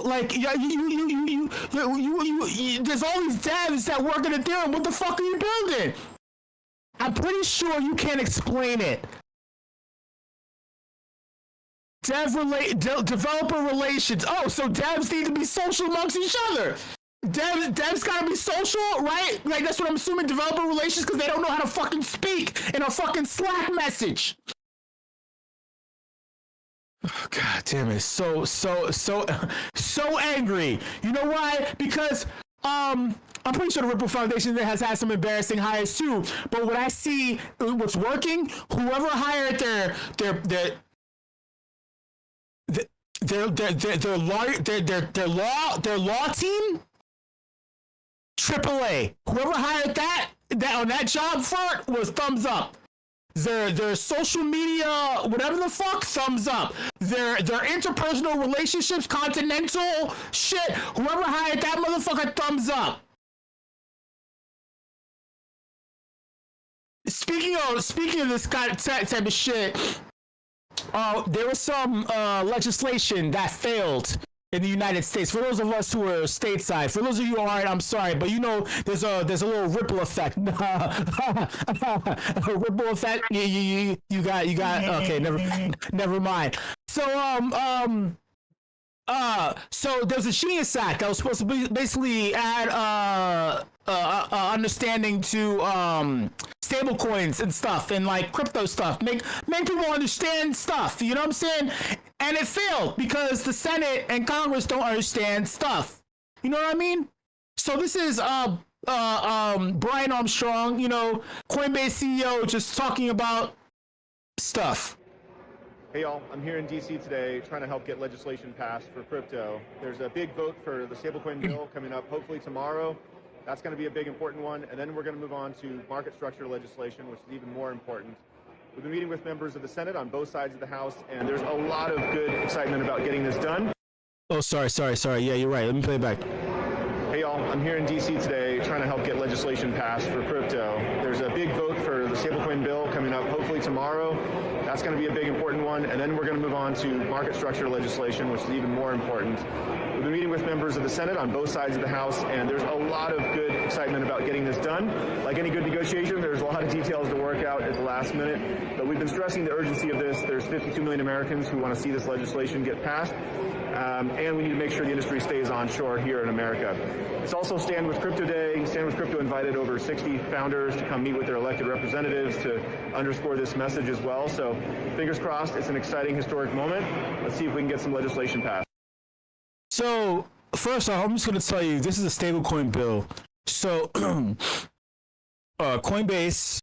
like, there's all these devs that work in Ethereum. What the fuck are you building? I'm pretty sure you can't explain it. Developer relations. Oh, so devs need to be social amongst each other. Devs gotta be social, right? Like, that's what I'm assuming, developer relations, because they don't know how to fucking speak in a fucking Slack message. Oh, God damn it. So angry. You know why? Because, I'm pretty sure the Ripple Foundation has had some embarrassing hires too. But what I see, what's working, whoever hired their law team, AAA. Whoever hired that on that job front was thumbs up. Their social media, whatever the fuck, thumbs up. Their interpersonal relationships, continental shit, whoever hired that motherfucker, thumbs up. Speaking of this kind of type of shit, there was some legislation that failed in the United States. For those of us who are stateside, for those of you who aren't, I'm sorry, but you know there's a little ripple effect. A ripple effect. You got. Okay, never mind. So there's a Genius Act that was supposed to basically add understanding to stable coins and stuff and like crypto stuff, make people understand stuff, you know what I'm saying? And it failed because the Senate and Congress don't understand stuff, you know what I mean? So this is Brian Armstrong, you know, Coinbase CEO, just talking about stuff. Hey y'all, I'm here in DC today trying to help get legislation passed for crypto. There's a big vote for the stablecoin bill coming up hopefully tomorrow. That's going to be a big important one. And then we're going to move on to market structure legislation, which is even more important. We've been meeting with members of the Senate on both sides of the House, and there's a lot of good excitement about getting this done. Oh, sorry. Yeah, you're right. Let me play it back. Hey y'all, I'm here in DC today today trying to help get legislation passed for crypto. There's a big vote for the stablecoin bill coming up hopefully tomorrow. That's going to be a big important one. And then we're going to move on to market structure legislation, which is even more important. We've been meeting with members of the Senate on both sides of the House, and there's a lot of good excitement about getting this done. Like any good negotiation, there's a lot of details to work out at the last minute, but we've been stressing the urgency of this. There's 52 million Americans who want to see this legislation get passed, and we need to make sure the industry stays on shore here in America. It's also Stand With Crypto Day. Stand With Crypto invited over 60 founders to come meet with their elected representatives to underscore this message as well. So fingers crossed, it's an exciting, historic moment. Let's see if we can get some legislation passed. So first off, I'm just going to tell you, this is a stablecoin bill. So Coinbase,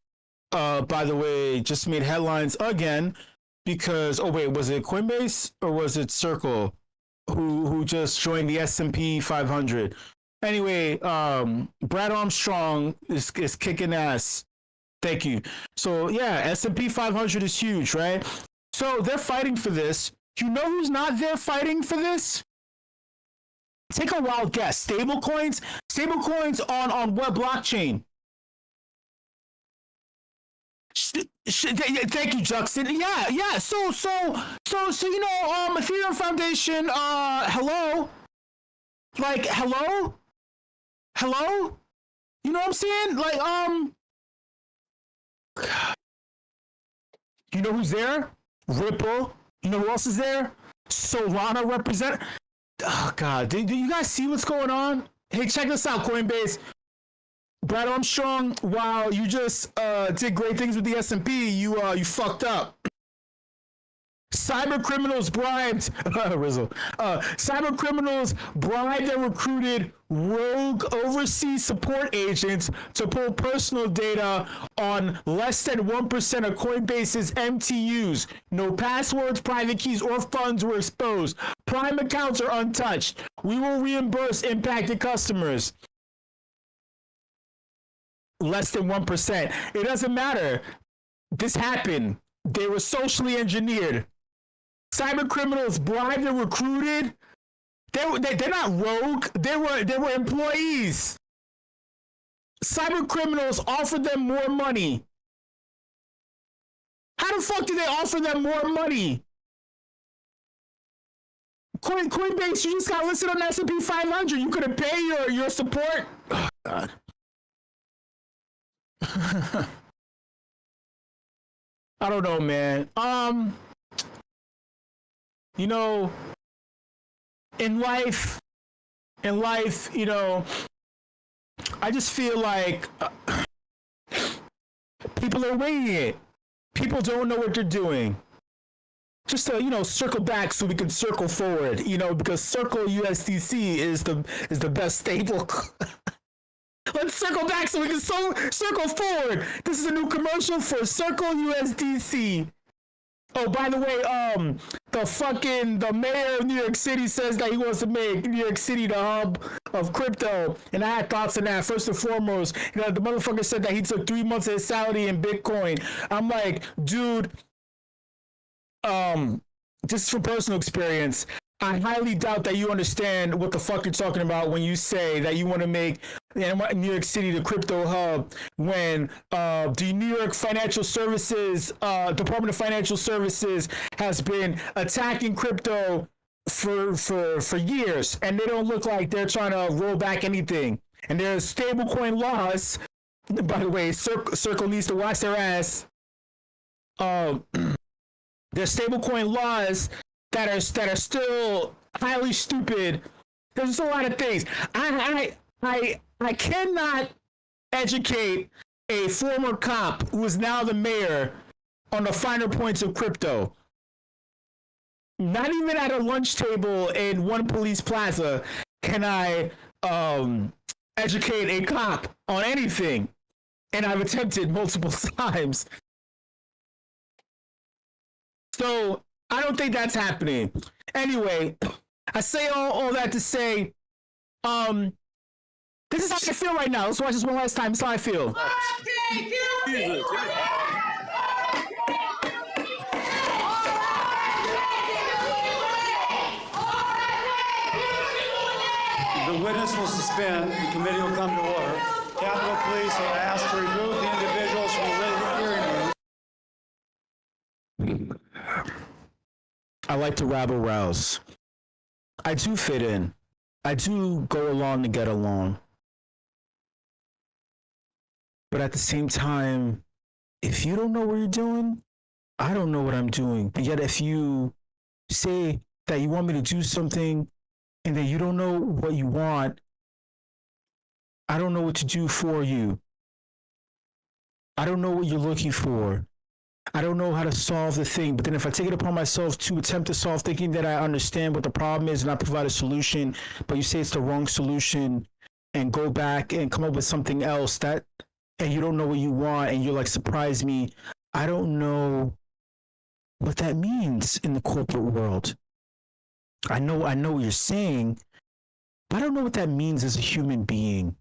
by the way, just made headlines again because, oh wait, was it Coinbase or was it Circle who just joined the S&P 500? Anyway, Brad Armstrong is kicking ass. Thank you. So yeah, S&P 500 is huge, right? So they're fighting for this. You know who's not there fighting for this? Take a wild guess. Stablecoins on what blockchain? Thank you, Juxon. Yeah. So you know, Ethereum Foundation. Hello. Like, hello. You know what I'm saying? Like, you know who's there? Ripple. You know who else is there? Solana represent. Oh God, do you guys see what's going on? Hey, check this out, Coinbase. Brad Armstrong, while you just did great things with the S&P, you fucked up. Cyber criminals bribed cyber criminals bribed and recruited rogue overseas support agents to pull personal data on less than 1% of Coinbase's MTUs. No passwords, private keys, or funds were exposed. Prime accounts are untouched. We will reimburse impacted customers. Less than 1%. It doesn't matter. This happened. They were socially engineered. Cyber criminals bribed and recruited. They're not rogue. They were employees. Cyber criminals offered them more money. How the fuck did they offer them more money? Coinbase, you just got listed on S&P 500. You couldn't pay your support. Oh, God. I don't know, man. You know, in life, you know, I just feel like people are winging it. People don't know what they're doing. Just to, you know, circle back so we can circle forward, you know, because Circle USDC is the best stable. Let's circle back so we can circle forward. This is a new commercial for Circle USDC. Oh, by the way, the mayor of New York City says that he wants to make New York City the hub of crypto, and I had thoughts on that. First and foremost, you know, the motherfucker said that he took 3 months of his salary in Bitcoin. I'm like, dude, this is from personal experience. I highly doubt that you understand what the fuck you're talking about when you say that you want to make New York City the crypto hub when the New York Financial Services, Department of Financial Services has been attacking crypto for years, and they don't look like they're trying to roll back anything. And there's stablecoin laws. By the way, Circle needs to watch their ass. There's stablecoin laws that are still highly stupid. There's a lot of things. I cannot educate a former cop who is now the mayor on the finer points of crypto. Not even at a lunch table in one police plaza can I educate a cop on anything. And I've attempted multiple times. So I don't think that's happening. Anyway, I say all that to say, this is how I feel right now. Let's watch this one last time. This is how I feel. The witness will suspend. The committee will come to order. Capitol Police are asked to remove the individuals from the hearing room. I like to rabble rouse. I do fit in. I do go along to get along. But at the same time, if you don't know what you're doing, I don't know what I'm doing. But yet if you say that you want me to do something and that you don't know what you want, I don't know what to do for you. I don't know what you're looking for. I don't know how to solve the thing. But then if I take it upon myself to attempt to solve, thinking that I understand what the problem is and I provide a solution, but you say it's the wrong solution and go back and come up with something else that, and you don't know what you want and you're like, surprise me. I don't know what that means in the corporate world. I know what you're saying, but I don't know what that means as a human being.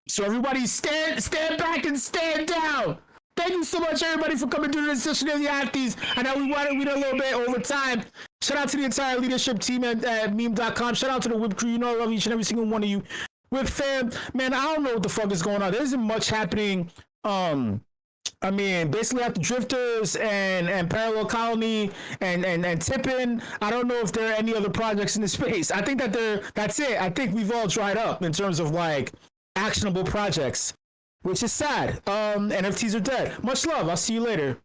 So everybody stand back and stand down. Thank you so much, everybody, for coming to this session of the Afties. I know we did a little bit over time. Shout out to the entire leadership team at meme.com. Shout out to the WIP crew. You know I love each and every single one of you. WIP fam, man, I don't know what the fuck is going on. There isn't much happening. I mean, basically after Drifters and Parallel Colony and Tippin, I don't know if there are any other projects in the space. I think that's it. I think we've all dried up in terms of like actionable projects, which is sad. NFTs are dead. Much love. I'll see you later.